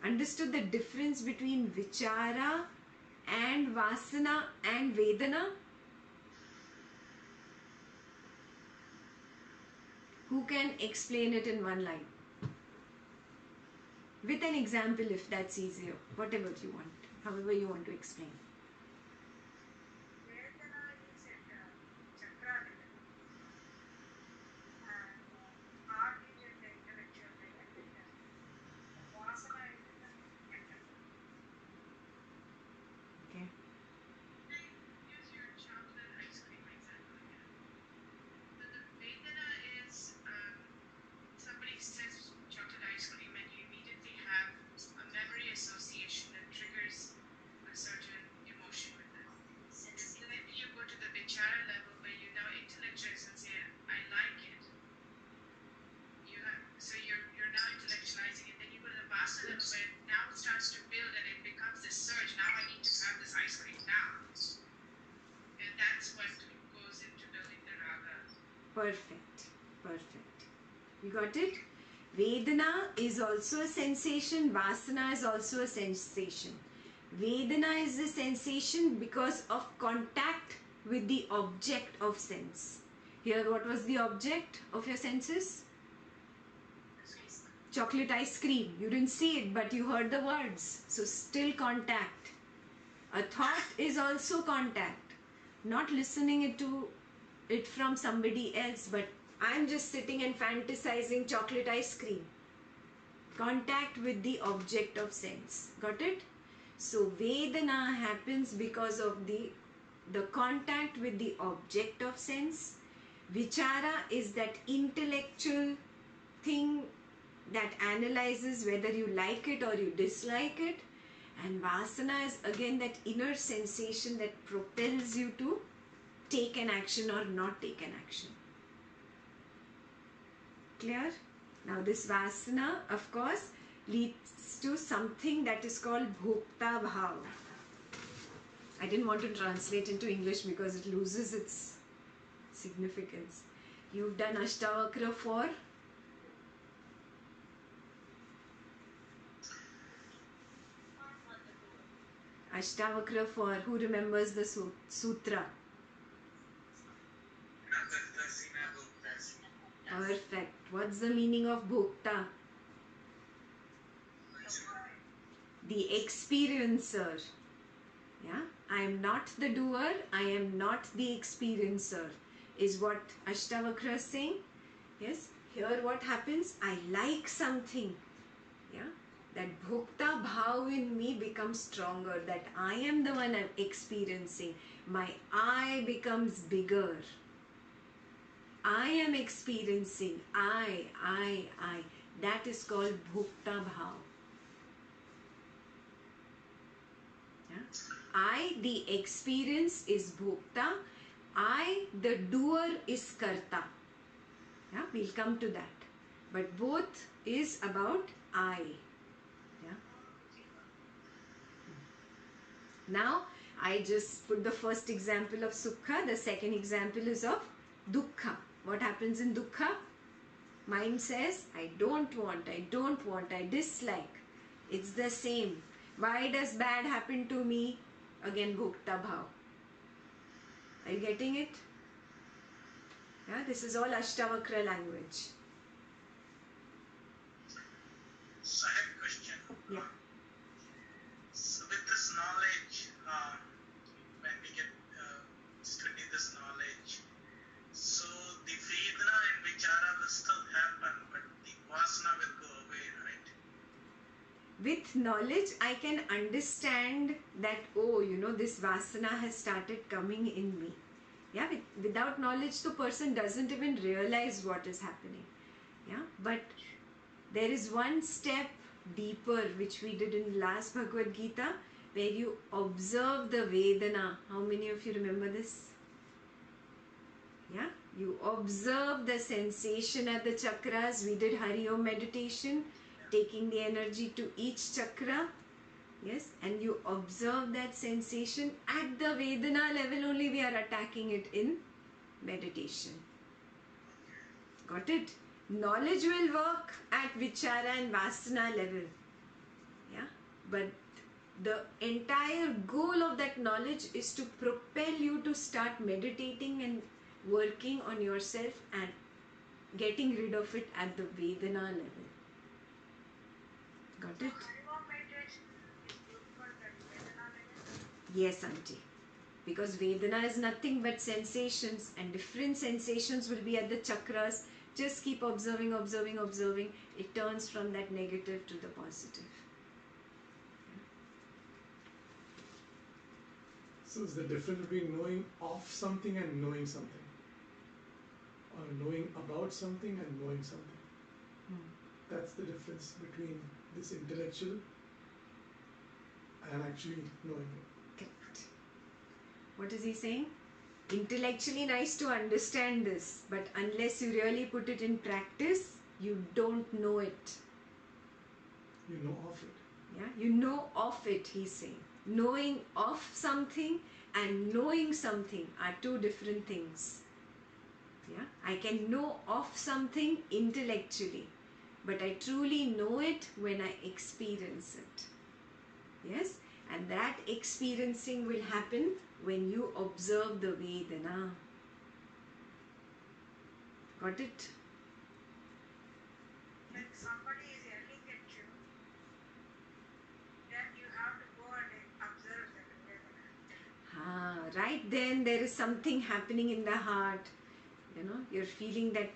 Understood the difference between vichara and vasana and vedana? Who can explain it in one line? With an example if that's easier. Whatever you want. However you want to explain. Vedana is at chakra level. And heart is at the intellectual level. And vasana is at the mental level. Okay. Use your chocolate ice cream example again. So the Vedana is somebody says chocolate ice cream and you immediately have a memory association that triggers a certain emotion with that. And then you go to the vichara level where you now intellectualize and say, I like it. So you're now intellectualizing it. Then you go to the vasa level where now it starts to build and it becomes this surge. Now I need to have this ice cream now. And that's what goes into building the raga. Perfect. Perfect. You got it? Vedana is also a sensation. Vasana is also a sensation. Vedana is a sensation because of contact with the object of sense. Here, what was the object of your senses? Chocolate ice cream. You didn't see it, but you heard the words. So, still contact. A thought is also contact. Not listening it to it from somebody else, but I'm just sitting and fantasizing chocolate ice cream. Contact with the object of sense. Got it? So Vedana happens because of the contact with the object of sense. Vichara is that intellectual thing that analyzes whether you like it or you dislike it. And Vasana is again that inner sensation that propels you to take an action or not take an action. Clear? Now this Vasana, of course, leads to something that is called Bhokta Bhav. I didn't want to translate into English because it loses its significance. You've done Ashtavakra for? Ashtavakra for, who remembers the sutra? Perfect. What's the meaning of Bhokta? The experiencer. Yeah? I am not the doer, I am not the experiencer, is what Ashtavakra is saying. Yes? Here what happens? I like something. Yeah? That Bhokta Bhav in me becomes stronger, that I am the one I'm experiencing. My I becomes bigger. I am experiencing. I. That is called Bhokta Bhav. Yeah? I, the experience, is Bhokta. I, the doer, is Karta. Yeah? We'll come to that. But both is about I. Yeah? Now, I just put the first example of Sukha. The second example is of Dukkha. What happens in Dukkha? Mind says, I don't want, I dislike. It's the same. Why does bad happen to me? Again, Bhokta Bhav. Are you getting it? Yeah, this is all Ashtavakra language. So I have a question. Yeah. So with this knowledge, when we get study this knowledge, so the Vedana and Vichara will still happen, but the Vasana will go away, right? with knowledge I can understand that, oh, this vasana has started coming in me. Yeah, without knowledge the person doesn't even realize what is happening. Yeah, but there is one step deeper which we did in last Bhagavad Gita, where you observe the Vedana. How many of you remember this? Yeah, you observe the sensation at the chakras. We did Hari Om meditation, taking the energy to each chakra. Yes, and you observe that sensation at the Vedana level only. We are attacking it in meditation. Got it? Knowledge will work at Vichara and Vasana level. Yeah, but the entire goal of that knowledge is to propel you to start meditating and working on yourself and getting rid of it at the Vedana level. Got it? Harivam meditation is good for that Vedana level. Yes, auntie. Because Vedana is nothing but sensations, and different sensations will be at the chakras. Just keep observing, observing, observing. It turns from that negative to the positive. So is the difference between knowing of something and knowing something? Or knowing about something and knowing something? That's the difference between this intellectual and actually knowing it. Correct. What is he saying? Intellectually nice to understand this, but unless you really put it in practice, you don't know it. You know of it. Yeah, you know of it, he's saying. Knowing of something and knowing something are two different things. Yeah, I can know of something intellectually, but I truly know it when I experience it. Yes, and that experiencing will happen when you observe the Vedana. Got it? When somebody is yelling at you, then you have to go and observe that Vedana. Right then there is something happening in the heart. You're feeling that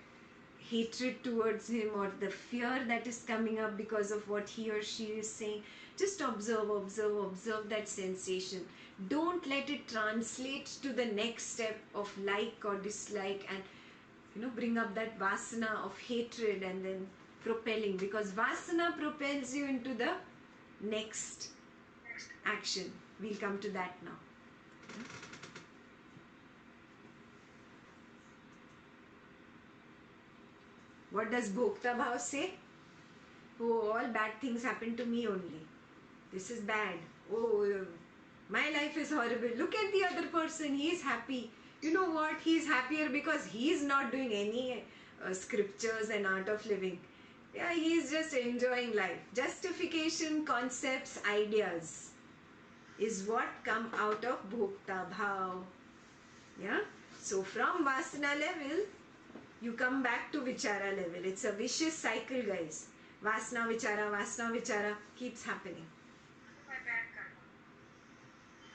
hatred towards him or the fear that is coming up because of what he or she is saying. Just observe, observe, observe that sensation. Don't let it translate to the next step of like or dislike and bring up that vasana of hatred and then propelling, because vasana propels you into the next action. We'll come to that now. What does Bhokta Bhav say? Oh, all bad things happen to me only. This is bad. Oh, my life is horrible. Look at the other person. He is happy. You know what? He is happier because he is not doing any scriptures and art of living. Yeah, he is just enjoying life. Justification, concepts, ideas is what come out of Bhokta Bhav. Yeah. So from Vasana level, you come back to Vichara level. It's a vicious cycle, guys. Vasana Vichara keeps happening. My bad karma.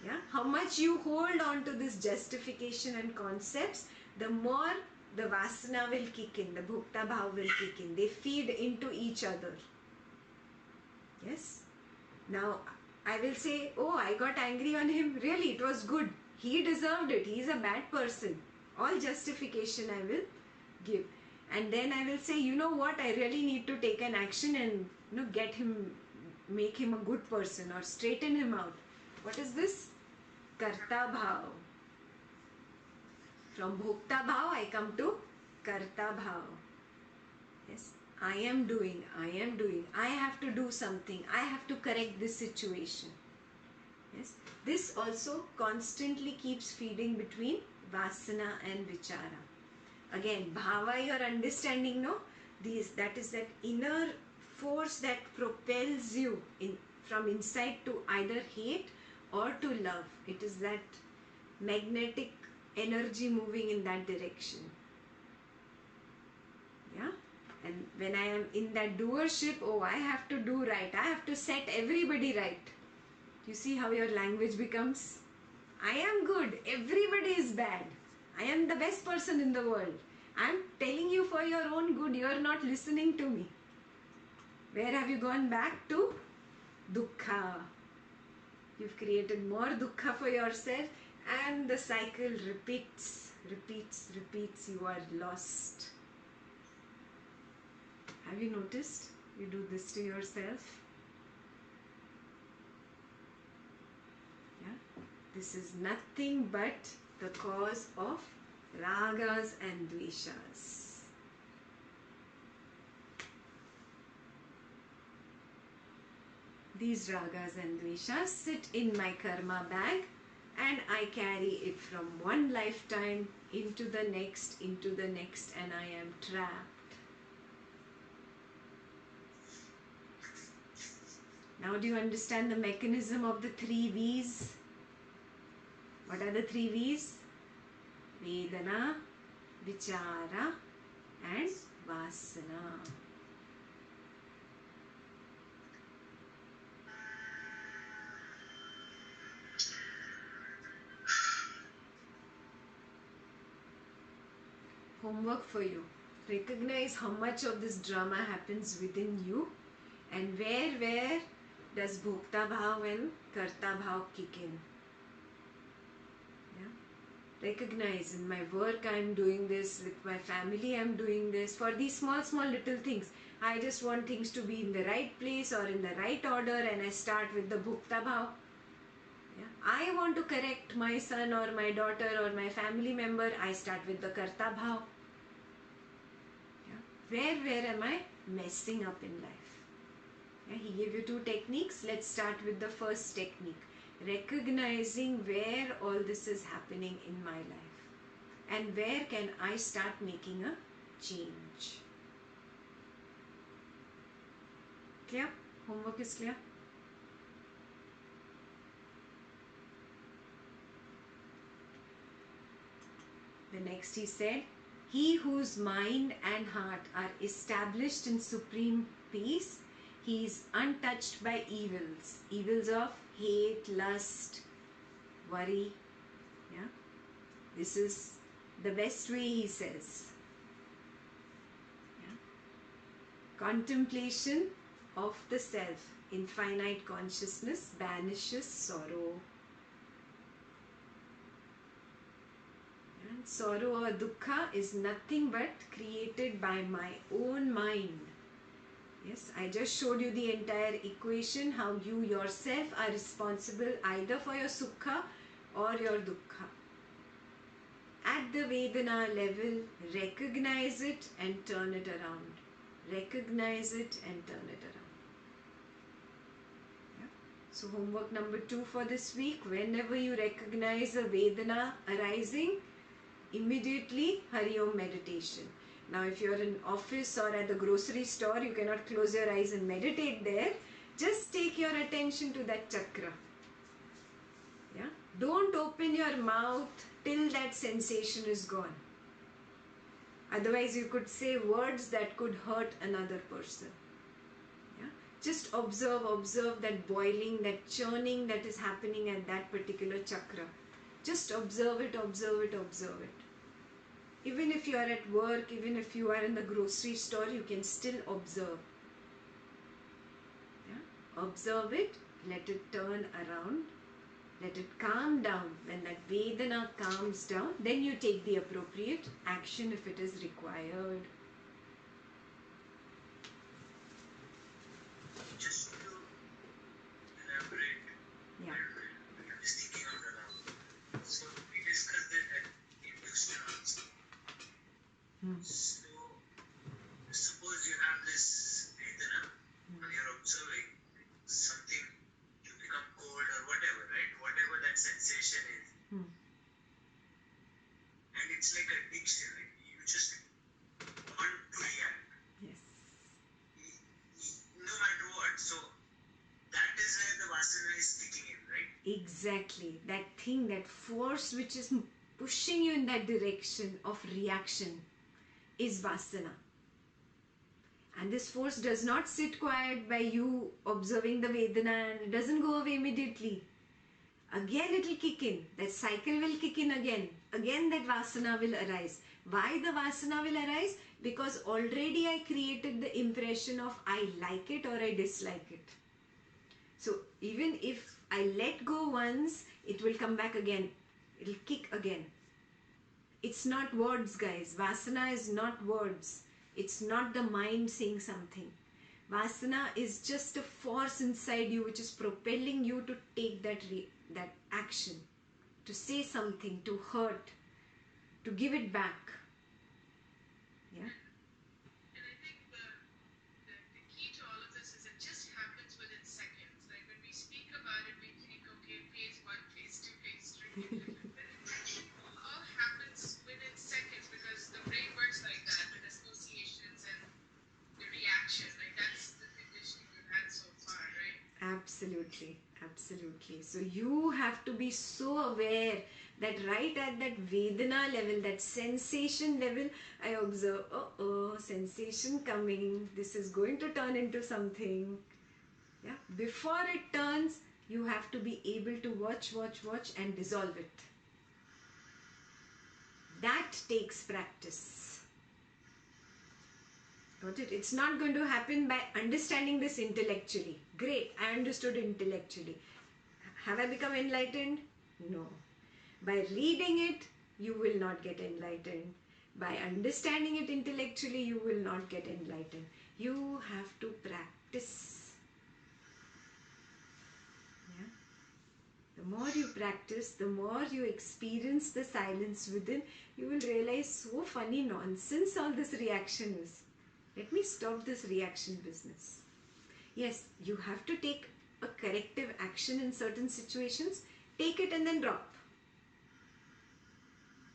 Yeah, how much you hold on to this justification and concepts, the more the Vasana will kick in, the Bhokta Bhav will kick in. They feed into each other. Yes. Now, I will say, oh, I got angry on him. Really, it was good. He deserved it. He is a bad person. All justification I will give. And then I will say, you know what, I really need to take an action and get him, make him a good person or straighten him out. What is this? Karta Bhav. From Bhokta Bhav I come to Karta Bhav. Yes, I am doing. I have to do something. I have to correct this situation. Yes, this also constantly keeps feeding between Vasana and Vichara. Again, bhava, your understanding, no? That is that inner force that propels you from inside to either hate or to love. It is that magnetic energy moving in that direction. Yeah? And when I am in that doership, oh, I have to do right. I have to set everybody right. You see how your language becomes? I am good. Everybody is bad. I am the best person in the world. I am telling you for your own good. You are not listening to me. Where have you gone back to? dukkha. You've created more dukkha for yourself, and the cycle repeats. You are lost. Have you noticed? You do this to yourself. Yeah? This is nothing but the cause of ragas and dveshas. These ragas and dveshas sit in my karma bag, and I carry it from one lifetime into the next, and I am trapped. Now do you understand the mechanism of the 3 V's? What are the 3 V's? Vedana, Vichara and Vasana. Homework for you. Recognize how much of this drama happens within you, and where does Bhokta Bhav and Karta Bhav kick in. Yeah? Recognize, in my work I am doing this, with my family I am doing this, for these small little things. I just want things to be in the right place or in the right order, and I start with the Bhokta Bhav. Yeah? I want to correct my son or my daughter or my family member, I start with the Karta Bhav. Yeah? Where am I messing up in life? Yeah, he gave you 2 techniques. Let's start with the first technique. Recognizing where all this is happening in my life, and where can I start making a change. Clear? Homework is clear? The next he said, he whose mind and heart are established in supreme peace, he is untouched by evils. Evils of hate, lust, worry. Yeah? This is the best way, he says. Yeah? Contemplation of the self, infinite consciousness, banishes sorrow. And sorrow or dukkha is nothing but created by my own mind. Yes, I just showed you the entire equation, how you yourself are responsible either for your sukha or your dukkha. At the Vedana level, recognize it and turn it around. Recognize it and turn it around. Yeah? So homework number 2 for this week, whenever you recognize a Vedana arising, immediately Hari Om meditation. Now if you're in office or at the grocery store, you cannot close your eyes and meditate there. Just take your attention to that chakra. Yeah? Don't open your mouth till that sensation is gone. Otherwise you could say words that could hurt another person. Yeah? Just observe that boiling, that churning that is happening at that particular chakra. Just observe it. Even if you are at work, even if you are in the grocery store, you can still observe. Yeah? Observe it, let it turn around, let it calm down. When that Vedana calms down, then you take the appropriate action if it is required. Just to elaborate, Yeah. I'm just thinking out aloud. So we discussed that in Houston also. So suppose you have this Vedana and you're observing something to become cold or whatever, right? Whatever that sensation is. And it's like addiction, right? You just want to react. Yes. No matter what. So that is where the vasana is kicking in, right? Exactly. That thing, that force which is pushing you in that direction of reaction is vasana. And this force does not sit quiet by you observing the Vedana, and it doesn't go away immediately. Again it will kick in. That cycle will kick in again. Again that vasana will arise. Why the vasana will arise? Because already I created the impression of I like it or I dislike it. So even if I let go once, it will come back again. It'll kick again. It's not words, guys. Vasana is not words. It's not the mind saying something. Vasana is just a force inside you which is propelling you to take that action, to say something, to hurt, to give it back. Yeah. And I think the key to all of this is it just happens within seconds. Like when we speak about it, we think, okay, phase 1, phase 2, phase 3. But it actually all happens within seconds because the brain works like that with associations and the reaction. Like that's the conditioning we've had so far, right? Absolutely, absolutely. So you have to be so aware that right at that Vedana level, that sensation level, I observe, sensation coming, this is going to turn into something. Yeah. Before it turns, you have to be able to watch and dissolve it. That takes practice. Got it? It's not going to happen by understanding this intellectually. Great, I understood intellectually. Have I become enlightened? No. By reading it, you will not get enlightened. By understanding it intellectually, you will not get enlightened. You have to practice. Yeah? The more you practice, the more you experience the silence within, you will realize so funny nonsense all this reaction is. Let me stop this reaction business. Yes, you have to take a corrective action in certain situations. Take it and then drop.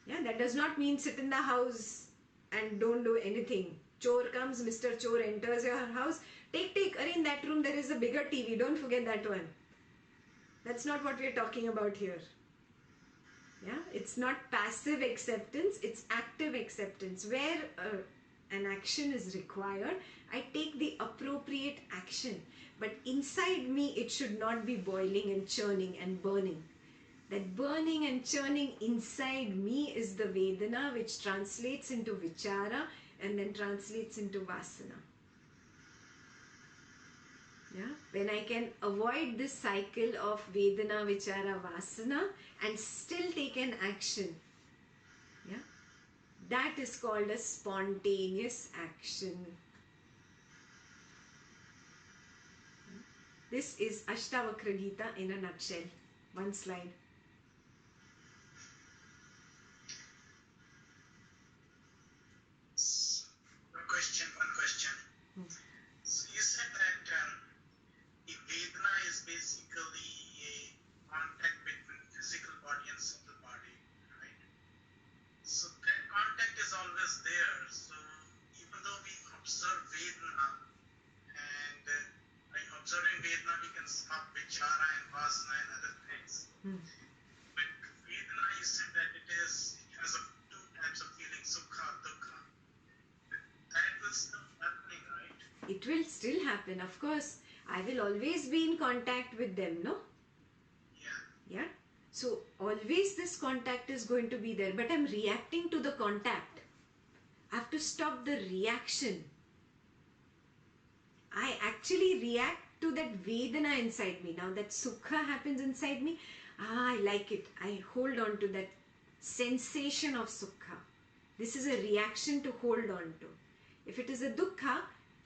Yeah, that does not mean sit in the house and don't do anything. Chore comes, Mr. Chore enters your house. Take. In that room there is a bigger TV. Don't forget that one. That's not what we are talking about here. Yeah, it's not passive acceptance. It's active acceptance. Where an action is required, I take the appropriate action. But inside me, it should not be boiling and churning and burning. That burning and churning inside me is the Vedana, which translates into Vichara and then translates into Vasana. Yeah? When I can avoid this cycle of Vedana, Vichara, Vasana and still take an action, yeah? That is called a spontaneous action. This is Ashtavakra Gita in a nutshell. One slide. One question. So you said that the Vedana is basically a contact between physical body and subtle body, right? So that contact is always there. So even though we observe Vedana, and by observing Vedana we can stop Vichara and Vasana and other things. But Vedana, you said that it has two types of feeling, Sukha, Dukkha. That will still happening, right? It will still happen, of course. I will always be in contact with them, no? Yeah. Yeah. So always this contact is going to be there, but I'm reacting to the contact. I have to stop the reaction. I actually react to that Vedana inside me. Now that Sukha happens inside me, I like it. I hold on to that sensation of Sukha. This is a reaction to hold on to. If it is a Dukkha,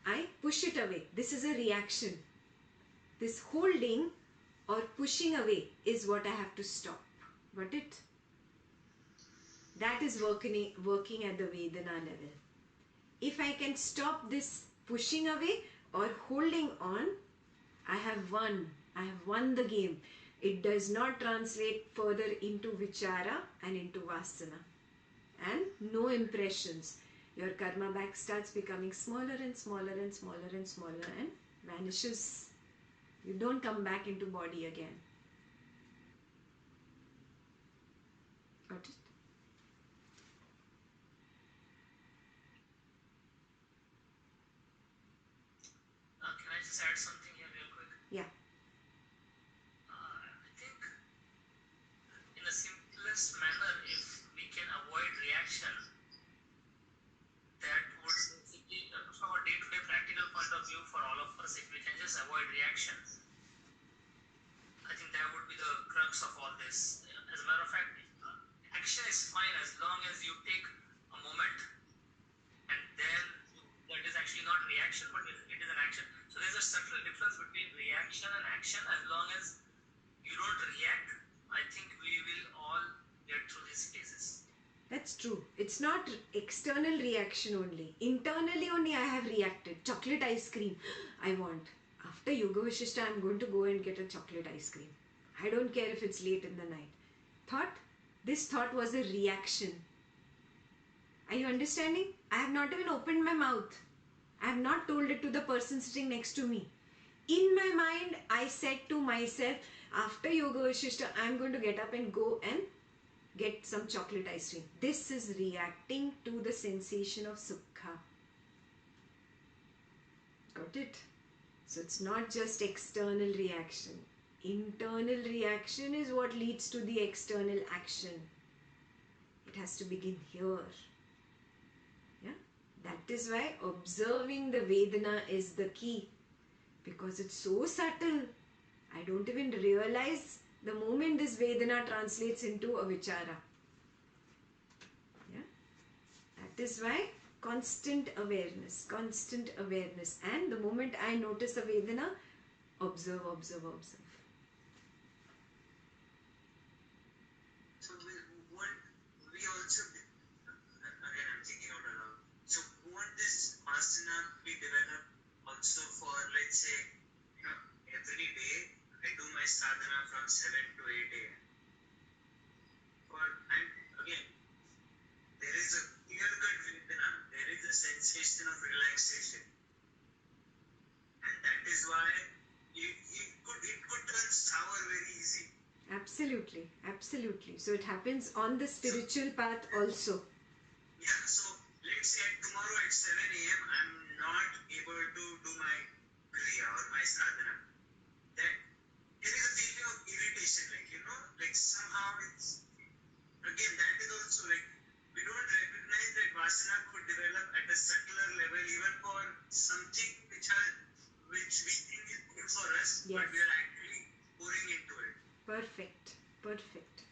I push it away. This is a reaction. This holding or pushing away is what I have to stop. Got it? That is working at the Vedana level. If I can stop this pushing away or holding on, I have won. I have won the game. It does not translate further into Vichara and into Vasana. And no impressions. Your karma bag starts becoming smaller and smaller and smaller and smaller and vanishes. You don't come back into body again. Got it? Can I just add something here real quick? Yeah. I think in the simplest manner, if we can avoid reaction, that would basically, from a day-to-day practical point of view for all of us, if we can just avoid reaction, crux of all this. As a matter of fact, action is fine as long as you take a moment, and then that is actually not reaction, but it is an action. So there's a subtle difference between reaction and action. As long as you don't react, I think we will all get through these phases. That's true. It's not external reaction only. Internally only I have reacted. Chocolate ice cream I want. After Yoga Vasistha, I'm going to go and get a chocolate ice cream. I don't care if it's late in the night. This thought was a reaction. Are you understanding? I have not even opened my mouth. I have not told it to the person sitting next to me. In my mind, I said to myself, after Yoga Vasistha, I'm going to get up and go and get some chocolate ice cream. This is reacting to the sensation of sukha. Got it? So it's not just external reaction. Internal reaction is what leads to the external action. It has to begin here. Yeah? That is why observing the Vedana is the key. Because it's so subtle. I don't even realize the moment this Vedana translates into a Vichara. Yeah? That is why constant awareness. And the moment I notice a Vedana, observe. So we also, again I'm thinking out aloud, so won't this asana be developed also for, let's say, every day I do my sadhana from 7 to 8 a.m. And again, there is a clear-cut vedana, there is a sensation of relaxation. And that is why it could turn sour very easy. Absolutely. So it happens on the spiritual path also. Yeah, so let's say tomorrow at 7 a.m. I'm not able to do my kriya or my sadhana. That there is a feeling of irritation, like somehow it's, again, that is also like, we don't recognize that vasana could develop at a subtler level even for something which we think is good for us, Yes. but we are actually pouring into it. Perfect.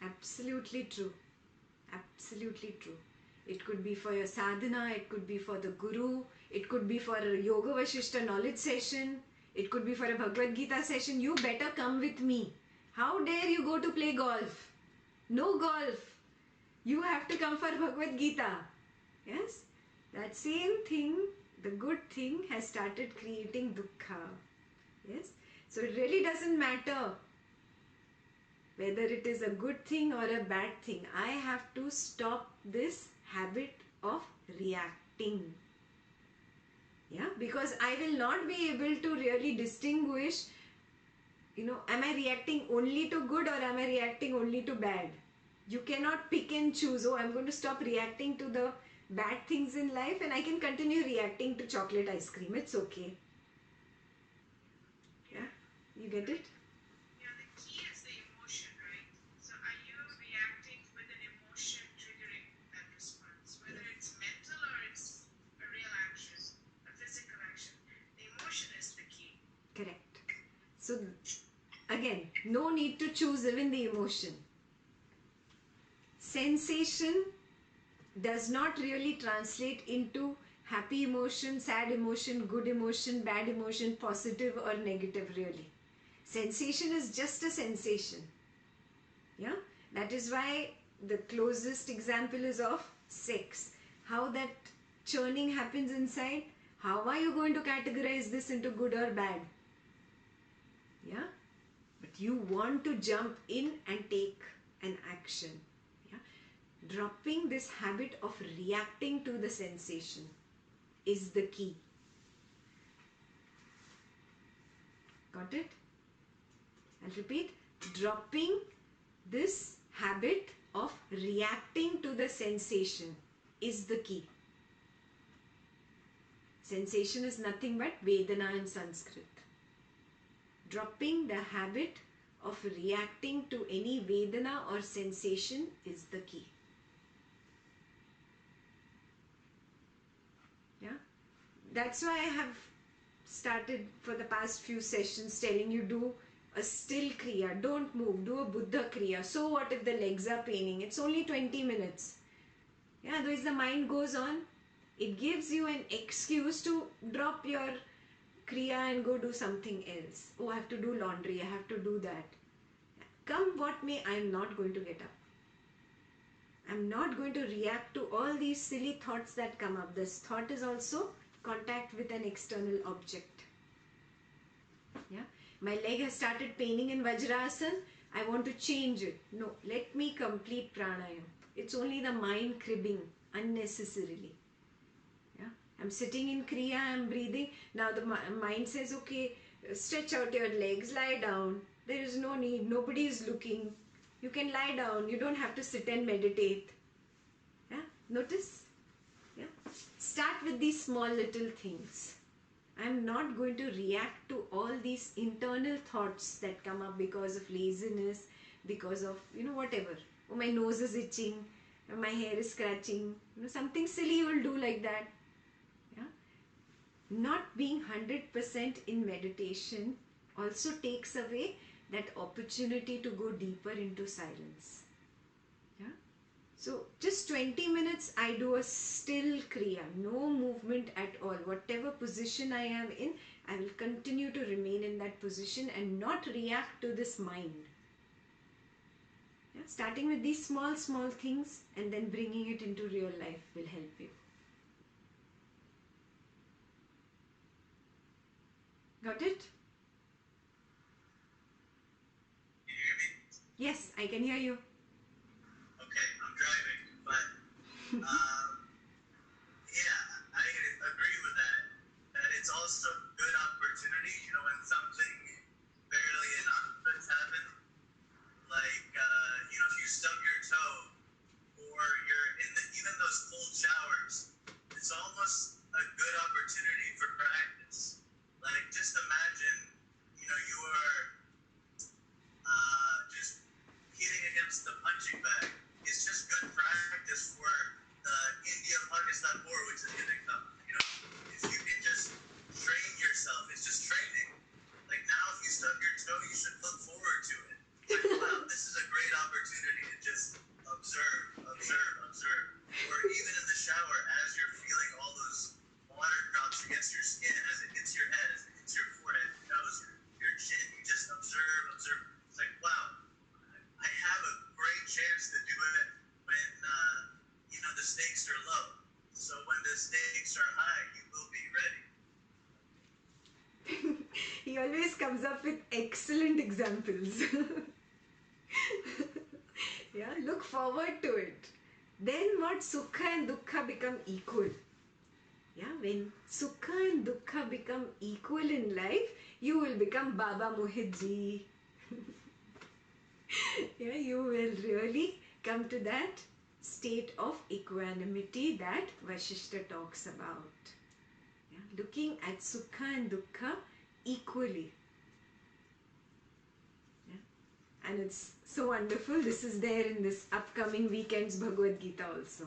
Absolutely true. It could be for your sadhana, it could be for the guru, it could be for a Yoga Vasistha knowledge session, it could be for a Bhagavad Gita session. You better come with me. How dare you go to play golf? No golf. You have to come for Bhagavad Gita. Yes? That same thing, the good thing, has started creating dukkha. Yes? So it really doesn't matter whether it is a good thing or a bad thing. I have to stop this habit of reacting. Yeah, because I will not be able to really distinguish, am I reacting only to good or am I reacting only to bad? You cannot pick and choose. Oh, I'm going to stop reacting to the bad things in life and I can continue reacting to chocolate ice cream. It's okay. Yeah, you get it? Yeah, the key is the emotion, right? So are you reacting with an emotion triggering that response? Whether it's mental or it's a real action, a physical action. The emotion is the key. Correct. So again, no need to choose even the emotion. Sensation does not really translate into happy emotion, sad emotion, good emotion, bad emotion, positive or negative really. Sensation is just a sensation. Yeah? That is why the closest example is of sex. How that churning happens inside. How are you going to categorize this into good or bad? Yeah? But you want to jump in and take an action. Yeah? Dropping this habit of reacting to the sensation is the key. Got it? I'll repeat. Dropping this habit of reacting to the sensation is the key. Sensation is nothing but Vedana in Sanskrit. Dropping the habit of reacting to any Vedana or sensation is the key. Yeah? That's why I have started for the past few sessions telling you do a still kriya. Don't move. Do a Buddha kriya. So what if the legs are paining? It's only 20 minutes. Yeah, otherwise the mind goes on. It gives you an excuse to drop your kriya and go do something else. Oh, I have to do laundry. I have to do that. Come what may, I am not going to get up. I'm not going to react to all these silly thoughts that come up. This thought is also contact with an external object. Yeah, my leg has started paining in Vajrasana. I want to change it. No, let me complete pranayam. It's only the mind cribbing unnecessarily. Yeah, I'm sitting in kriya, I'm breathing. Now the mind says, okay, stretch out your legs, lie down. There is no need. Nobody is looking. You can lie down. You don't have to sit and meditate. Yeah, notice. Yeah, start with these small little things. I'm not going to react to all these internal thoughts that come up because of laziness, because of, whatever. Oh, my nose is itching, my hair is scratching, something silly you will do like that. Yeah. Not being 100% in meditation also takes away that opportunity to go deeper into silence. Yeah. So just 20 minutes I do a still kriya, no movement at all. Whatever position I am in, I will continue to remain in that position and not react to this mind. Yeah, starting with these small things and then bringing it into real life will help you. Got it? Can you hear me? Yes, I can hear you. Okay, I'm driving, but yeah, I agree with that. That it's also a good opportunity, when something fairly innocuous happens, like if you stub your toe, or you're in even those cold showers, it's almost a good opportunity for practice. Like just imagine, you are just hitting against the punching bag. It's just good practice for the India-Pakistan war, which is going to come. If you can just train yourself, it's just training. Like now, if you stub your toe, you should look forward to it. Like, wow, this is a great opportunity to just observe. Or even in the shower, as you're feeling all those water drops against your skin, as it hits your head, as it hits your forehead, your nose, your chin, you just observe. It's like, wow, I have a great chance to do it when, the stakes are low. So when the stakes are high, you will be ready. He always comes up with excellent examples. Yeah, look forward to it. Then what? Sukha and Dukkha become equal. Yeah, when Sukha and Dukkha become equal in life, you will become Baba Mohitji. Yeah, you will really come to that state of equanimity that Vasistha talks about. Yeah, looking at Sukha and Dukkha equally. Yeah. And it's so wonderful. This is there in this upcoming weekend's Bhagavad Gita also.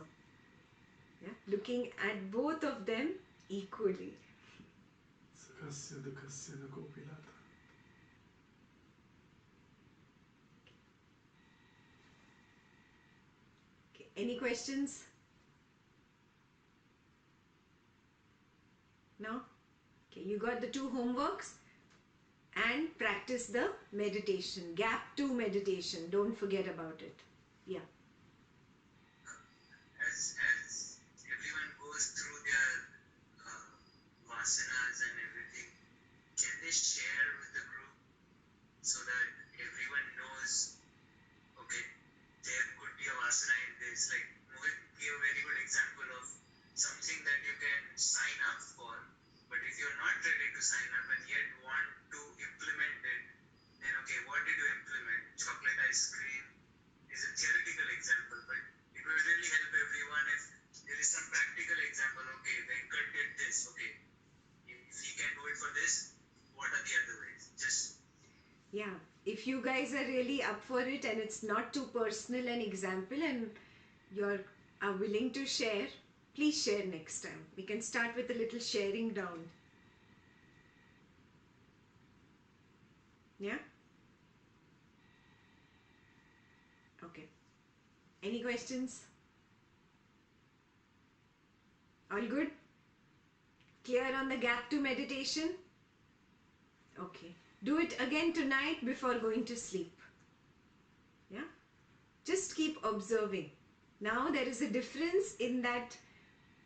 Yeah, looking at both of them equally. Sukhasya dukhasya na gopilata. Okay, any questions? No? Okay, you got the 2 homeworks and practice the meditation. Gap 2 meditation. Don't forget about it. Yeah. As everyone goes through their vasanas and everything, can they share with the group so that everyone knows, okay, there could be a vasana in this? Like Mohit gave a very good example of something that you can sign up for, but if you're not ready to sign up and yet want to implement it, then okay, what did you implement? Chocolate ice cream is a theoretical example, but it will really help everyone if there is some practical example. Okay, Venkat did this. Okay, if he can do it for this, what are the other ways? Just Yeah. If you guys are really up for it and it's not too personal an example and you're willing to share, please share next time. We can start with a little sharing round. Yeah? Okay. Any questions? All good? Clear on the gap to meditation? Okay. Do it again tonight before going to sleep. Yeah? Just keep observing. Now there is a difference in that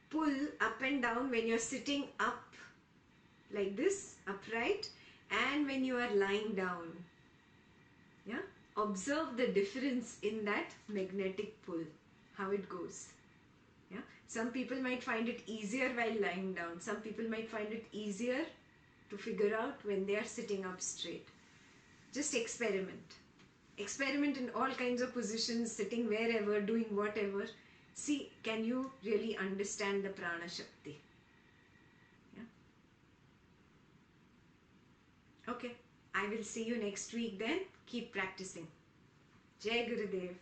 pull up and down when you're sitting up like this, upright, and when you are lying down. Yeah? Observe the difference in that magnetic pull, how it goes. Yeah? Some people might find it easier while lying down. Some people might find it easier to figure out when they are sitting up straight. Just experiment. Experiment in all kinds of positions, sitting wherever, doing whatever. See, can you really understand the prana shakti? Yeah? Okay, I will see you next week then. Keep practicing. Jai Gurudev.